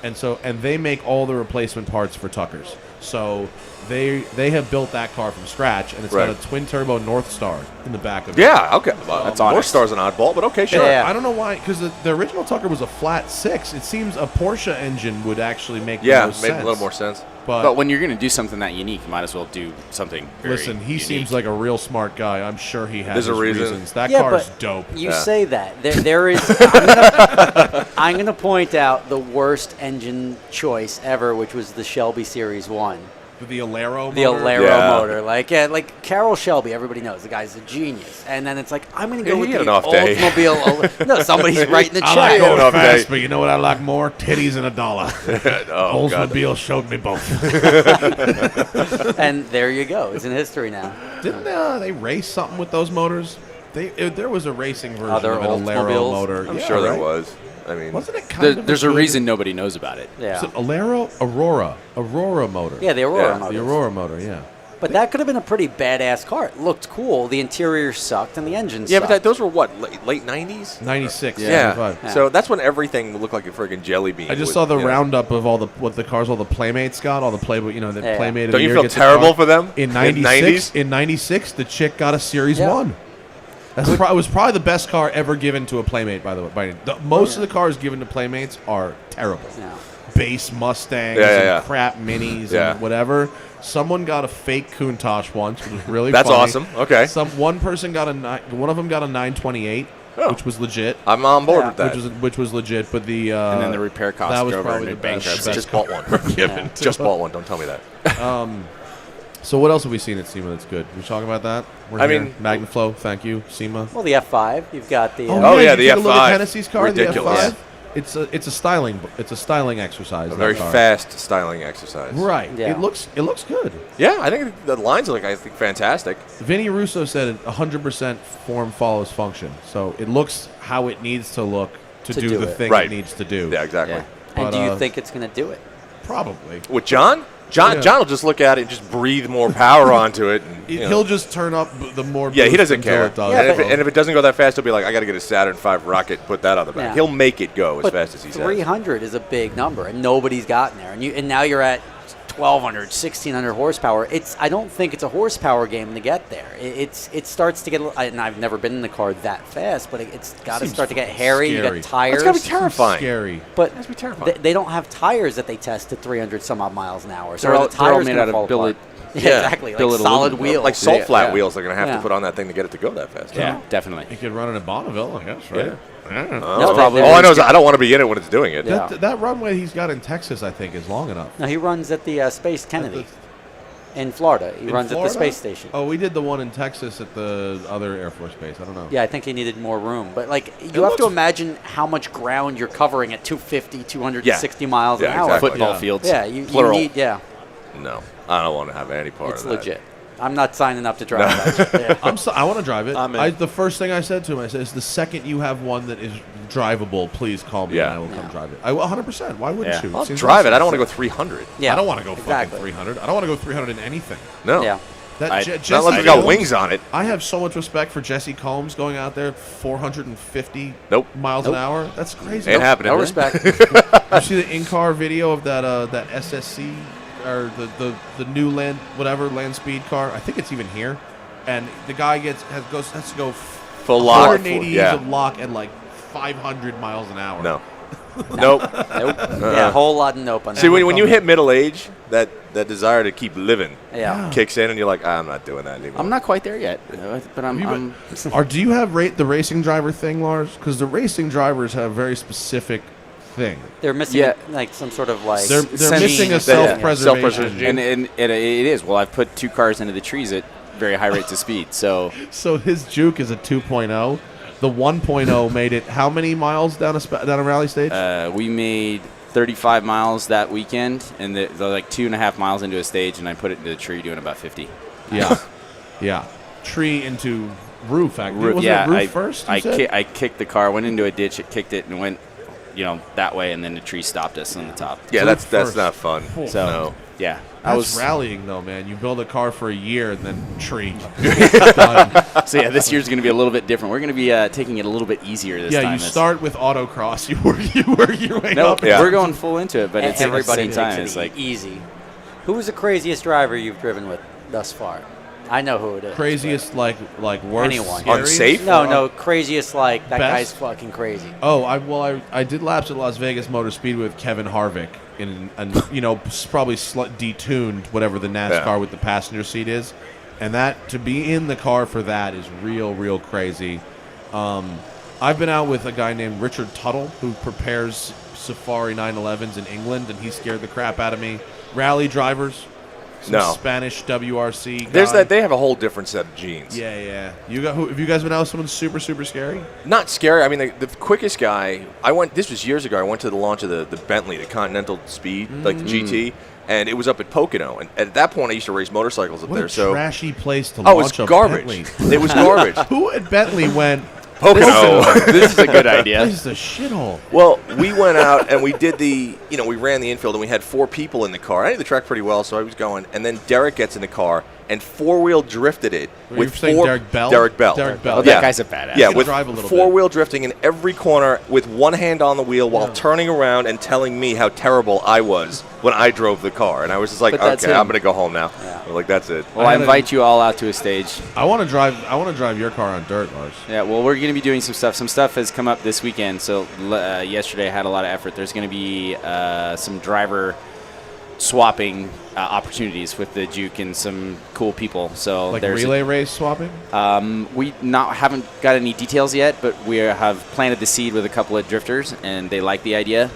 and they make all the replacement parts for Tuckers. So they have built that car from scratch, and it's got a twin turbo North Star in the back of it. Yeah, okay. That's North Star's an oddball, but okay, sure. I don't know why, because the original Tucker was a flat 6. It seems a Porsche engine would actually make the most sense. Yeah, made a little more sense. But when you're going to do something that unique, you might as well do something very Listen, he unique. seems like a real smart guy. I'm sure he has his reasons. That yeah, car's but dope. You say that. There is... I'm going to point out the worst engine choice ever, which was the Shelby Series 1. The Alero motor? The Alero motor. Like Carroll Shelby, everybody knows. The guy's a genius. And then it's like, I'm going to go with the Oldsmobile. No, somebody's writing the check. I like going fast, but you know what I like more? Titties and $1. Oldsmobile showed me both. And there you go. It's in history now. Didn't they race something with those motors? There was a racing version of an Oldsmobiles? Alero motor. I'm sure there was. I mean, wasn't it kind of there's a reason nobody knows about it. Yeah. Was it Alero? Aurora motor. Yeah, the Aurora motor. The Aurora motor, yeah. But that could have been a pretty badass car. It looked cool. The interior sucked and the engine sucked. But those were what, late 90s? 96. Yeah. So that's when everything looked like a friggin' jelly bean. I just saw the roundup of all the Playmates got, all the Playmate. Don't you feel terrible for them? In 96, in 96, the chick got a Series 1. It was probably the best car ever given to a Playmate, by the way. Most of the cars given to Playmates are terrible. Yeah. Base Mustangs and crap Minis and whatever. Someone got a fake Countach once, which was really That's funny. awesome. Okay. One person got one of them got a 928, which was legit. I'm on board with that. Which was legit, but the and then the repair cost that was drove probably her the into best. bankruptcy. Just bought one. Just bought one. Don't tell me that. So what else have we seen at SEMA that's good? We talking about that? I mean, Magnaflow. Thank you, SEMA. Well, the F5. You've got the. the Take a look at F5. Tennessee's car, Ridiculous. the F5. It's a styling exercise. A very fast styling exercise. Right. Yeah. It looks good. Yeah, I think the lines are fantastic. Vinny Russo said 100% form follows function. So it looks how it needs to look to do the thing it needs to do. Yeah, exactly. Yeah. And do you think it's going to do it? Probably. With John? John will just look at it and just breathe more power onto it. And, he'll just turn up the more. Yeah, he doesn't care. It does. And if it doesn't go that fast, he'll be like, I got to get a Saturn V rocket, put that on the back. Yeah. He'll make it go as fast as he says. 300 is a big number, and nobody's gotten there. And now you're at 1,200, 1,600 horsepower. I don't think it's a horsepower game to get there. It starts to get. And I've never been in the car that fast, but it's got to start to get hairy. Scary. You got tires. It's got to be terrifying. Scary. But That's be terrifying. they don't have tires that they test at 300 some odd miles an hour. So They're all the tires made gonna out of fall billet. apart. Yeah, exactly. Like solid wheels. Like salt flat Yeah. wheels they're going to have Yeah. to put on that thing to get it to go that fast. Yeah, definitely. You could run it in Bonneville, I guess, right? No, probably All I know is I don't want to be in it when it's doing it. Yeah. That runway he's got in Texas, I think, is long enough. No, he runs at the Space Kennedy in Florida. He runs at the space station. Oh, we did the one in Texas at the other Air Force Base. I don't know. Yeah, I think he needed more room. But, you have to imagine how much ground you're covering at 250, 260 miles an hour. exactly. Football fields. Yeah, you Plural. need, No, I don't want to have any part it's of that. legit. I'm not signing up to drive that. Yeah. I want to drive it. I'm in. The first thing I said to him, I said, "Is the second you have one that is drivable, please call me and I will come drive it." 100%. Why wouldn't you? I'll Seems drive it. like- I don't want to go 300. Yeah, I don't want to go exactly. fucking 300. I don't want to go 300 in anything. No. Yeah. Not unless it's got wings on it. I have so much respect for Jesse Combs going out there 450 miles an hour. That's crazy. Ain't happening. No respect. You see the in-car video of that SSC or the new land speed car? I think it's even here. And the guy has to go Full lock. 180 of lock at 500 miles an hour. No. Nope. Yeah, a whole lot of nope on that. See, when you hit middle age, that desire to keep living Yeah. kicks in, and you're like, I'm not doing that anymore. I'm not quite there yet, but I'm Do you have the racing driver thing, Lars? Because the racing drivers have a very specific thing. They're missing some sort of They're missing a self-preservation. and it is. Well, I've put 2 cars into the trees at very high rates of speed, so his Juke is a 2.0. The 1.0 made it how many miles down a rally stage? we made 35 miles that weekend, and they're 2.5 miles into a stage, and I put it into the tree doing about 50. Yeah. Tree into roof, actually. Roof, Was it roof first? I kicked the car, went into a ditch, it kicked it, and went that way, and then the tree stopped us on the top. Yeah, that's not fun. So no. yeah, That's rallying though, man. You build a car for a year and then tree. So yeah, this year's going to be a little bit different. We're going to be taking it a little bit easier this time. Yeah, you start with autocross. You work your way up. We're going full into it, but And it's at the everybody same time. takes It's it like easy. Who was the craziest driver you've driven with thus far? I know who it is. Craziest, like worst. Anyone. Unsafe? No, craziest like that Best? guy's fucking crazy. Oh, I did laps at Las Vegas Motor Speedway with Kevin Harvick in probably detuned whatever the NASCAR with the passenger seat is, and that to be in the car for that is real crazy. I've been out with a guy named Richard Tuttle who prepares Safari 911s in England, and he scared the crap out of me. Rally drivers. Spanish WRC guy. They have a whole different set of genes. Yeah. Have you guys been out with someone super scary? Not scary. I mean, the quickest guy, this was years ago. I went to the launch of the Bentley, the Continental Speed, like the GT, and it was up at Pocono. And at that point, I used to race motorcycles up there. So trashy place to it launch was garbage. Bentley. It was garbage. Who at Bentley went, Pocono. this is a good idea. this is a shithole. Well, we went out and we did we ran the infield and we had 4 people in the car. I knew the track pretty well, so I was going. And then Derek gets in the car and 4-wheel drifted it with Derek Bell. Derek Bell. Oh, that guy's a badass. Yeah, with drive a little 4-wheel drifting in every corner with one hand on the wheel while turning around and telling me how terrible I was when I drove the car. And I was just like, okay, I'm going to go home now. Yeah. Like, that's it. Well, I invite you all out to a stage. I want to drive your car on dirt, Lars. Yeah, well, we're going to be doing some stuff. Some stuff has come up this weekend. So yesterday I had a lot of effort. There's going to be some driver swapping opportunities with the Juke and some cool people. So like there's relay race swapping. We haven't got any details yet, but we have planted the seed with a couple of drifters, and they like the idea.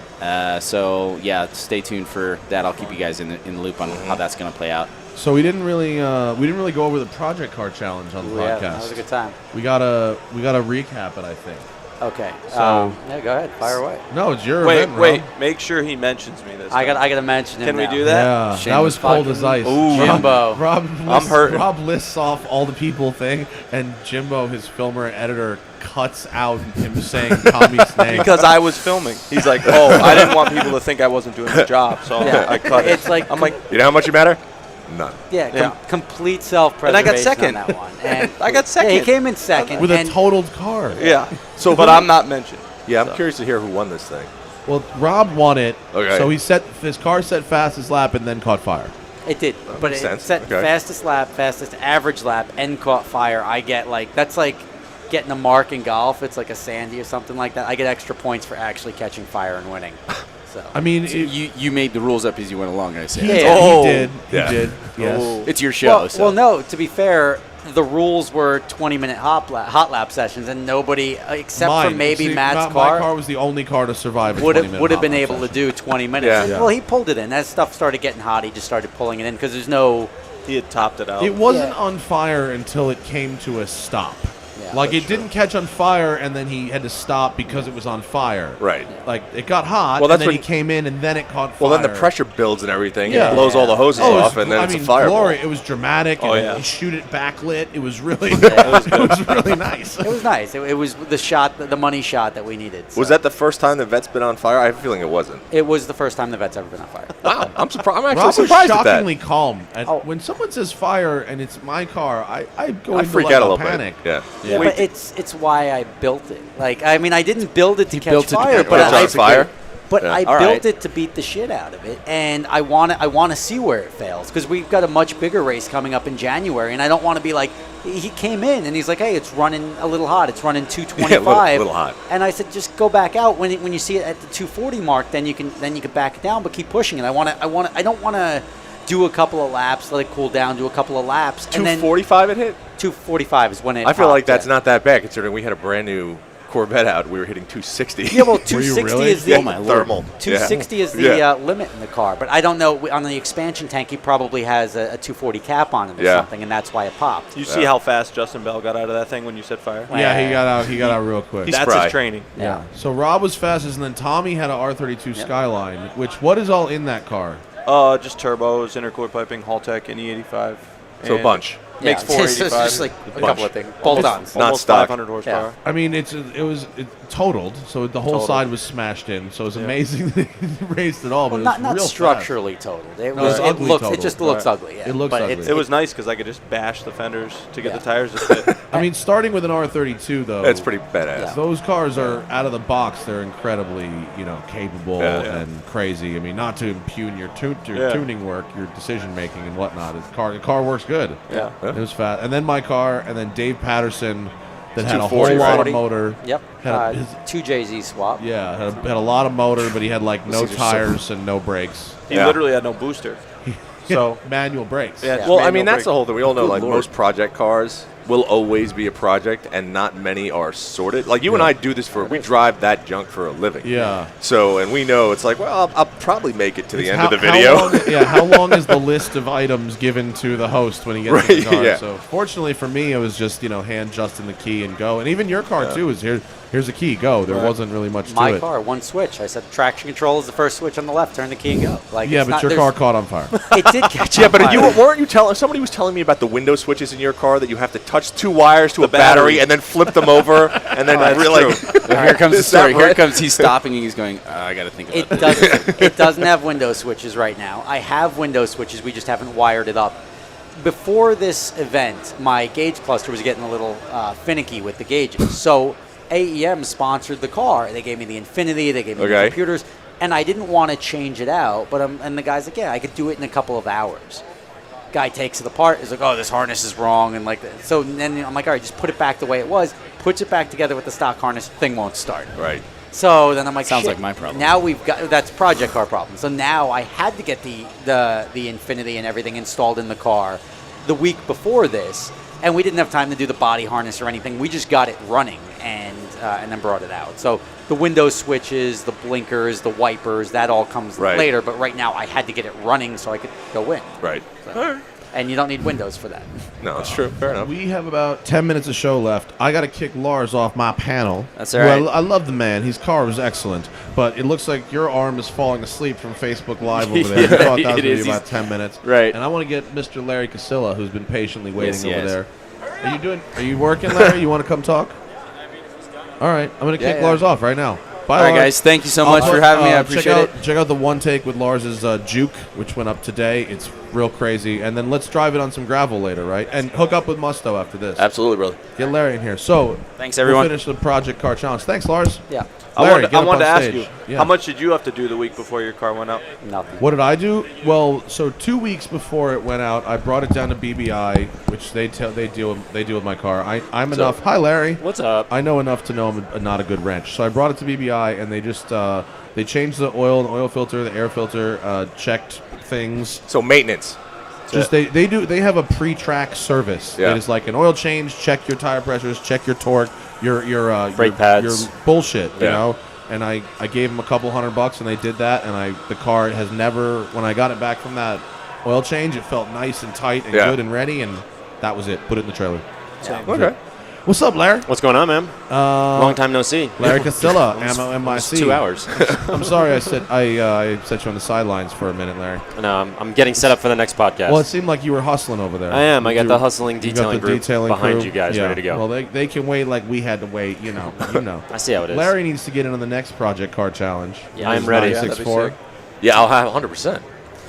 So yeah, stay tuned for that. I'll keep you guys in the loop on how that's going to play out. So we didn't really go over the project car challenge on the podcast. Yeah, that was a good time. We gotta recap it, I think. Okay. So yeah, go ahead. Fire away. No, it's your event, Wait. Rob. Make sure he mentions me this I time. gotta mention him. Can we now. do that? Yeah, that was cold as ice. Ooh. Jimbo. I'm hurting. Rob lists off all the people thing, and Jimbo, his filmer and editor, cuts out him saying Tommy's name. Because I was filming. He's like, I didn't want people to think I wasn't doing the job, so I cut it. It's like I'm like, You know how much you matter? None. complete self-preservation. And I got second. on that one. And I got second. Yeah, he came in second with a totaled car. yeah. So, but I'm not mentioned. Yeah, I'm curious to hear who won this thing. Well, Rob won it. Okay. So his car set fastest lap and then caught fire. It did, but it sense. set Okay. fastest lap, fastest average lap, and caught fire. I get that's like getting a mark in golf. It's like a Sandy or something like that. I get extra points for actually catching fire and winning. So I mean, You made the rules up as you went along, I say. Yeah. he did. Yeah. He did. Yes. It's your show. well, no. To be fair, the rules were 20-minute hot lap sessions, and nobody except for maybe Matt's my car car was the only car to survive. would have been able to do 20 minutes. Yeah. And, well, he pulled it in. As stuff started getting hot, he just started pulling it in because there's no. He had topped it out. It wasn't on fire until it came to a stop. Yeah, Like it didn't catch on fire, and then he had to stop because it was on fire. Right. Like it got hot, Well, that's and then when- he came in, and then it caught fire. Well, then the pressure builds and everything. Yeah. It blows all the hoses it was- off, and then it's a mean, fireball. glory. It was dramatic. Oh, and yeah. You shoot it backlit. It was really, it it was really nice. It was nice. It was the money shot that we needed. So. Was that the first time the vet's been on fire? I have a feeling it wasn't. It was the first time the vet's ever been on fire. Wow, I'm surprised. I'm actually Rob was surprised at that. shockingly calm. Oh. When someone says fire and it's my car, I go I into freak like out a a little panic. bit. Yeah. Yeah, but it's why I built it. Like, I mean, I didn't build it to catch built it to fire, catch but fire. I Catch fire? But Yeah. I All built right. it to beat the shit out of it, and I want to see where it fails because we've got a much bigger race coming up in January, and I don't want to be like he came in and he's like, hey, it's running a little hot. It's running 225. Yeah, a little hot. And I said, just go back out when you see it at the 240 mark, then you can back it down, but keep pushing it. I don't want to do a couple of laps, let it cool down, do a couple of laps, and then 245 it hit? 245 is when it. I feel popped, like that's yeah. not that bad considering we had a brand new Corvette out. We were hitting 260. Yeah, well, Were you 260 really? is the Oh, my Lord. thermal. 260 is the Yeah. limit in the car, but I don't know. On the expansion tank, he probably has a 240 cap on it or Yeah. something, and that's why it popped. You see how fast Justin Bell got out of that thing when you said fire? Yeah, he got out. He got out real quick. He's That's spry. his training. Yeah. So Rob was fastest, and then Tommy had a R32 Skyline. What is all in that car? Just turbos, intercooler piping, Haltech, and E85. So a and bunch. Makes 485. It's just like a couple of things. Bolt-ons. Not Almost stock. 500 horsepower. I mean, it totaled, so the whole side was smashed in. So it was amazing that he raced it all, but Well, it was not real structurally totaled. It No, was. it's It ugly looks. It totaled. just looks Right. ugly. Yeah. It looks but ugly. It's, It was nice because I could just bash the fenders to get Yeah. the tires to fit. I mean, starting with an R32 though, That's pretty badass. Those cars are out of the box. They're incredibly, capable and crazy. I mean, not to impugn your tuning work, your decision making and whatnot. The car works good. Yeah. It was fast. And then my car, and then Dave Patterson, that had a 240, whole lot of right? motor. Yep. Had Two JZ swap. had a lot of motor, but he had like no tires and no brakes. He literally had no booster. So Manual brakes. Yeah. Well, I manual mean, that's brake. the whole thing. We all know, Good like, Lord. most project cars will always be a project, and not many are sorted. Like, you and I do this we drive that junk for a living. Yeah. So, and we know it's like, well, I'll probably make it to the It's end how- of the video. How long is the list of items given to the host when he gets in the Right, car? yeah. So fortunately for me, it was just hand Justin the key and go. And even your car too is here. Here's a key, go. There wasn't really much to My it. car, one switch. I said traction control is the first switch on the left. Turn the key and go. Like Yeah, it's but not- your there's- car caught on fire. It did catch. Yeah, on but fire. weren't you telling? Somebody was telling me about the window switches in your car that you have to touch two wires to a battery and then flip them over and then really. Here comes the Is that story. Here right? comes he's stopping and he's going. I got to think about It doesn't. It doesn't have window switches right now. I have window switches. We just haven't wired it up. Before this event, my gauge cluster was getting a little finicky with the gauges. So AEM sponsored the car. They gave me the Infinity. They gave me the computers, and I didn't want to change it out. But and the guy's like, yeah, I could do it in a couple of hours. Guy takes it apart. He's like, oh, this harness is wrong, and like that. So then I'm like, all right, just put it back the way it was. Puts it back together with the stock harness. Thing won't start. Right. So then I'm like, Sounds shit. like my problem. Now we've got that's project car problem. So now I had to get the Infinity and everything installed in the car the week before this, and we didn't have time to do the body harness or anything. We just got it running and then brought it out. So the window switches, the blinkers, the wipers, that all comes later. But right now I had to get it running so I could go in. Right. So, and you don't need windows for that. No, that's true. Fair enough. We have about 10 minutes of show left. I got to kick Lars off my panel. That's all right. Well, I love the man. His car was excellent. But it looks like your arm is falling asleep from Facebook Live over there. We thought that was going to be about 10 minutes. Right. And I want to get Mr. Larry Kosilla, who's been patiently waiting over yes. there. Are you working, Larry? You want to come talk? All right. I'm going to kick Lars off right now. Bye, All right, Lars. guys. Thank you so much for having me. I appreciate it. Check out the one take with Lars's Juke, which went up today. It's real crazy. And then let's drive it on some gravel later, right? And hook up with Musto after this. Absolutely, brother. Get Larry in here. So, Thanks, everyone. We'll finish the Project Car Challenge. Thanks, Lars. Yeah. Larry, I wanted to ask stage. you, Yeah. how much did you have to do the week before your car went out? Nothing. What did I do? Well, so 2 weeks before it went out, I brought it down to BBI, which they deal with my car. I'm enough. Hi, Larry. What's up? I know enough to know I'm not a good wrench. So I brought it to BBI, and they just they changed the oil filter, the air filter, checked things. So maintenance. Just they have a pre-track service. Yeah. It is like an oil change, check your tire pressures, check your torque, your brake pads. your bullshit, you Yeah. know. And I gave them a couple $100 and they did that, and the car has never, when I got it back from that oil change, it felt nice and tight and good and ready, and that was it. Put it in the trailer. Okay. What's up, Larry? What's going on, man? Long time no see. Larry Kosilla, MIC. 2 hours. I'm sorry I set you on the sidelines for a minute, Larry. No, I'm getting set up for the next podcast. Well, it seemed like you were hustling over there. I am. I got the hustling You got detailing the group detailing behind crew. you guys, Yeah. ready to go. Well, they can wait like we had to wait, you know. I see how it is. Larry needs to get in on the next Project Car Challenge. Yeah, I'm ready. Yeah, that'd be 964. sick. Yeah, I'll have 100%.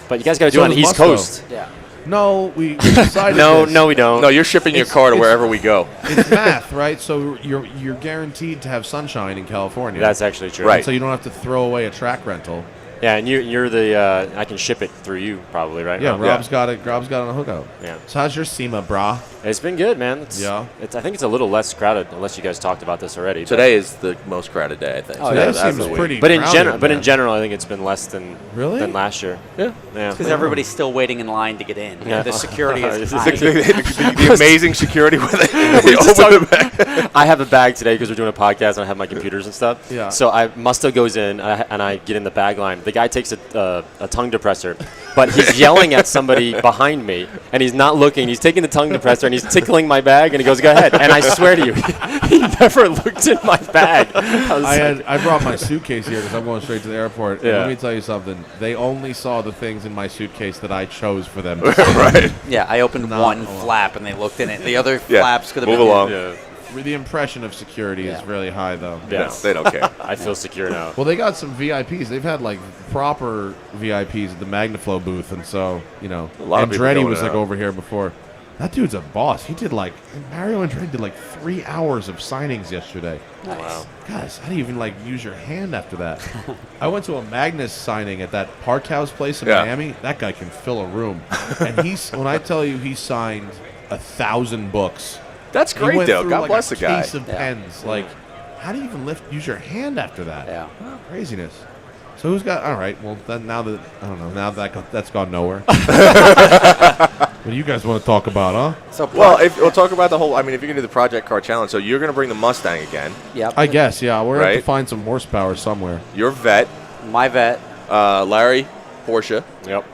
But you guys got to do So it on the does East Musto. Coast. Yeah. No, we decided No, this. no, we don't. No, you're shipping your car to it's- wherever we go. It's math, right? So you're guaranteed to have sunshine in California. That's actually true. Right. So you don't have to throw away a track rental. Yeah, and you're the. I can ship it through you, probably, right? Yeah, Rob? Rob's got it. Rob's got it on a hookup. Yeah. So how's your SEMA, brah? It's been good, man. Yeah. I think it's a little less crowded, unless you guys talked about this already. Today is the most crowded day, I think. Oh, Today yeah, seems absolutely. pretty. But in crowded, man. general, I think it's been less than Really? than last year. Yeah. Yeah. Because everybody's still waiting in line to get in. Yeah. The security is The high. the amazing security with it. We just open the bag. I have a bag today because we're doing a podcast and I have my computers and stuff. Yeah. So Musto goes in and I get in the bag line. The guy takes a tongue depressor, but he's yelling at somebody behind me and he's not looking. He's taking the tongue depressor and he's tickling my bag, and he goes, "Go ahead." And I swear to you, he never looked in my bag. I brought my suitcase here because I'm going straight to the airport. Yeah. And let me tell you something. They only saw the things in my suitcase that I chose for them. Right. Yeah, I opened one flap and they looked in it. The other flaps could have been. Move along. Yeah. The impression of security is really high, though. Yes. They don't care. I feel secure now. Well, they got some VIPs. They've had like proper VIPs at the Magnaflow booth, and so A lot of people Andretti going was like out. over here before. That dude's a boss. He did Mario Andretti did 3 hours of signings yesterday. Nice. Wow. Guys, how do you even use your hand after that? I went to a Magnus signing at that Park House place in Miami. That guy can fill a room, and when I tell you he signed 1,000 books. That's He great, went though. through, God bless a the guy. case of pens. How do you even use your hand after that? Yeah. Craziness. So who's got? All right. Well, then now that I don't know. Now that's gone nowhere. What do you guys want to talk about, huh? So we'll talk about the whole. I mean, if you're gonna do the Project Car Challenge, so you're gonna bring the Mustang again. Yep. I guess. Yeah. We're gonna have Right. to find some horsepower somewhere. Your vet. My vet. Larry, Porsche. Yep.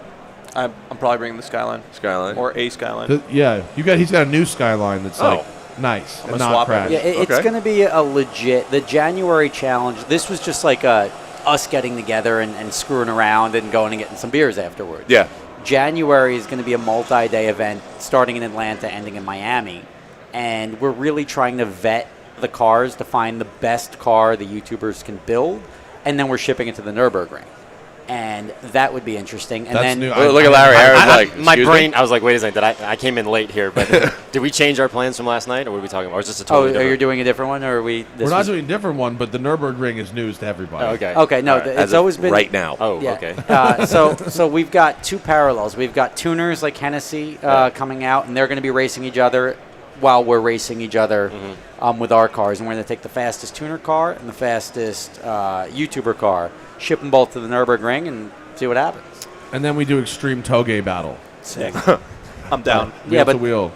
I'm probably bringing the Skyline. Skyline. Or a Skyline. He's got a new Skyline that's nice I'm and gonna not swap crashed. Yeah, it's going to be a legit. The January challenge. This was just us getting together and screwing around and going and getting some beers afterwards. Yeah. January is going to be a multi-day event starting in Atlanta, ending in Miami, and we're really trying to vet the cars to find the best car the YouTubers can build, and then we're shipping it to the Nürburgring. And that would be interesting. And That's then new. Look at Larry. My "Excuse brain. me?" I was like, wait a second. I came in late here, but did we change our plans from last night, or were we talking about? Or is this a totally different? you're doing a different one, or are we? We're not doing a different one, but the Nürburgring is news to everybody. Oh, okay. Okay, no, All right. it's As of always been right now. Oh, Yeah. okay. So we've got two parallels. We've got tuners like Hennessy coming out, and they're going to be racing each other while we're racing each other with our cars. And we're going to take the fastest tuner car and the fastest YouTuber car, ship them both to the Nürburgring, and see what happens. And then we do extreme toge battle. Sick. I'm down. Wheel to wheel.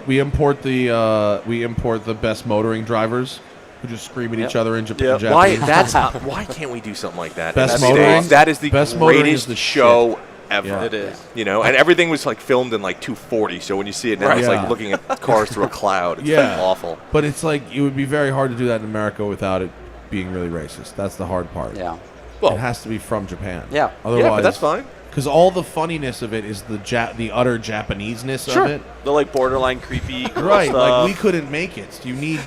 We import the best motoring drivers who just scream at each other in Japanese. Why can't we do something like that? Best in the motoring? States? That is the Best motoring greatest is the show ever. Yeah. It is. And everything was filmed in 240. So when you see it now, it's like looking at cars through a cloud. It's awful. But it's it would be very hard to do that in America without it being really racist. That's the hard part. Yeah. It has to be from Japan. Yeah. Otherwise, Yeah, but that's fine. Because all the funniness of it is the utter Japaneseness of it. The borderline creepy Right. stuff. We couldn't make it. You need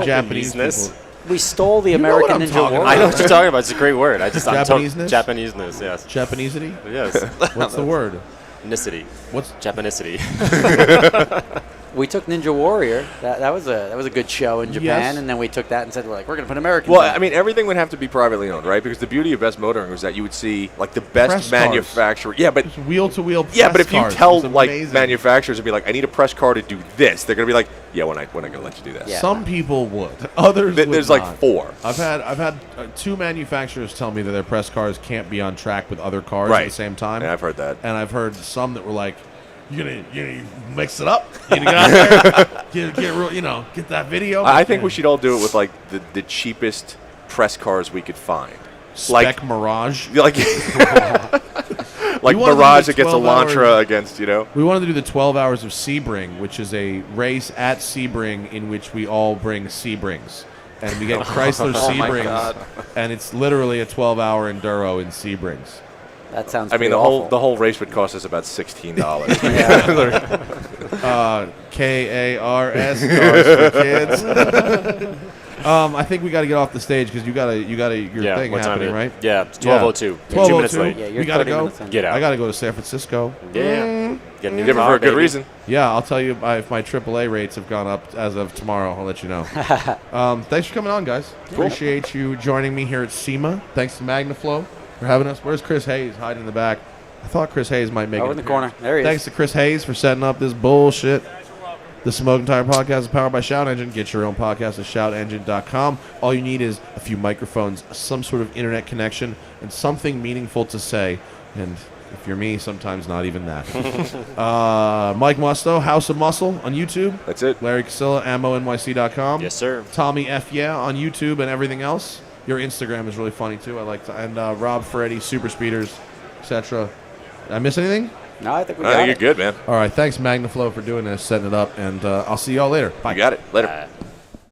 Japanese people. We stole the know what American I'm Ninja talking Warrior. about. I know what you're talking about. It's a great word. Japaneseness? Japaneseness, yes. Japanesity? Yes. What's the word? Nicity. What's Japanicity? We took Ninja Warrior. That was a good show in Japan, Yes. and then we took that and said we're going to put Americans. Well, in. I mean, everything would have to be privately owned, right? Because the beauty of best motoring was that you would see the best Press manufacturer. Yeah, but wheel to wheel. yeah, but if you tell it's amazing. manufacturers and be like, I need a press car to do this, they're gonna be like, yeah, when I gonna let you do that. Yeah. Some people would. Others would There's not. 4. I've had 2 manufacturers tell me that their press cars can't be on track with other cars at the same time. Yeah, I've heard that. And I've heard some that were like, you gonna mix it up? You gonna get out there, get that video? I think we should all do it with the cheapest press cars we could find. Spec Mirage. Like We wanted to do Mirage the against 12 Elantra hours. against, We wanted to do the 12 Hours of Sebring, which is a race at Sebring in which we all bring Sebrings. And we get Chrysler Oh my Sebrings, God. and it's literally a 12-hour enduro in Sebrings. that sounds. I mean, pretty awful. the whole race would cost us about $16. KARS cars for kids. I think we got to get off the stage because you got your thing what time happening, is it? right? Yeah, it's 12:02. 12:02. 2 minutes late. Yeah, you're we got to 30 go. minutes in. Get out. I got to go to San Francisco. Yeah. Get a new Different car, for a good baby. reason. Yeah, I'll tell you if my AAA rates have gone up as of tomorrow. I'll let you know. Thanks for coming on, guys. Appreciate you joining me here at SEMA. Thanks to Magnaflow for having us. Where's Chris Hayes hiding in the back? I thought Chris Hayes might make it. Over in the corner. There he is. Thanks to Chris Hayes for setting up this bullshit. The Smoking Tire Podcast is powered by Shout Engine. Get your own podcast at shoutengine.com. All you need is a few microphones, some sort of internet connection, and something meaningful to say. And if you're me, sometimes not even that. Mike Musto, House of Muscle on YouTube. That's it. Larry Kosilla, AmmoNYC.com. Yes, sir. Tommy FYeah on YouTube and everything else. Your Instagram is really funny, too. I like to. And Rob Ferretti, Super Speeders, etc. Did I miss anything? No, I think we got it. You're good, man. All right, thanks, Magnaflow, for doing this, setting it up, and I'll see y'all later. Bye. You got it. Later.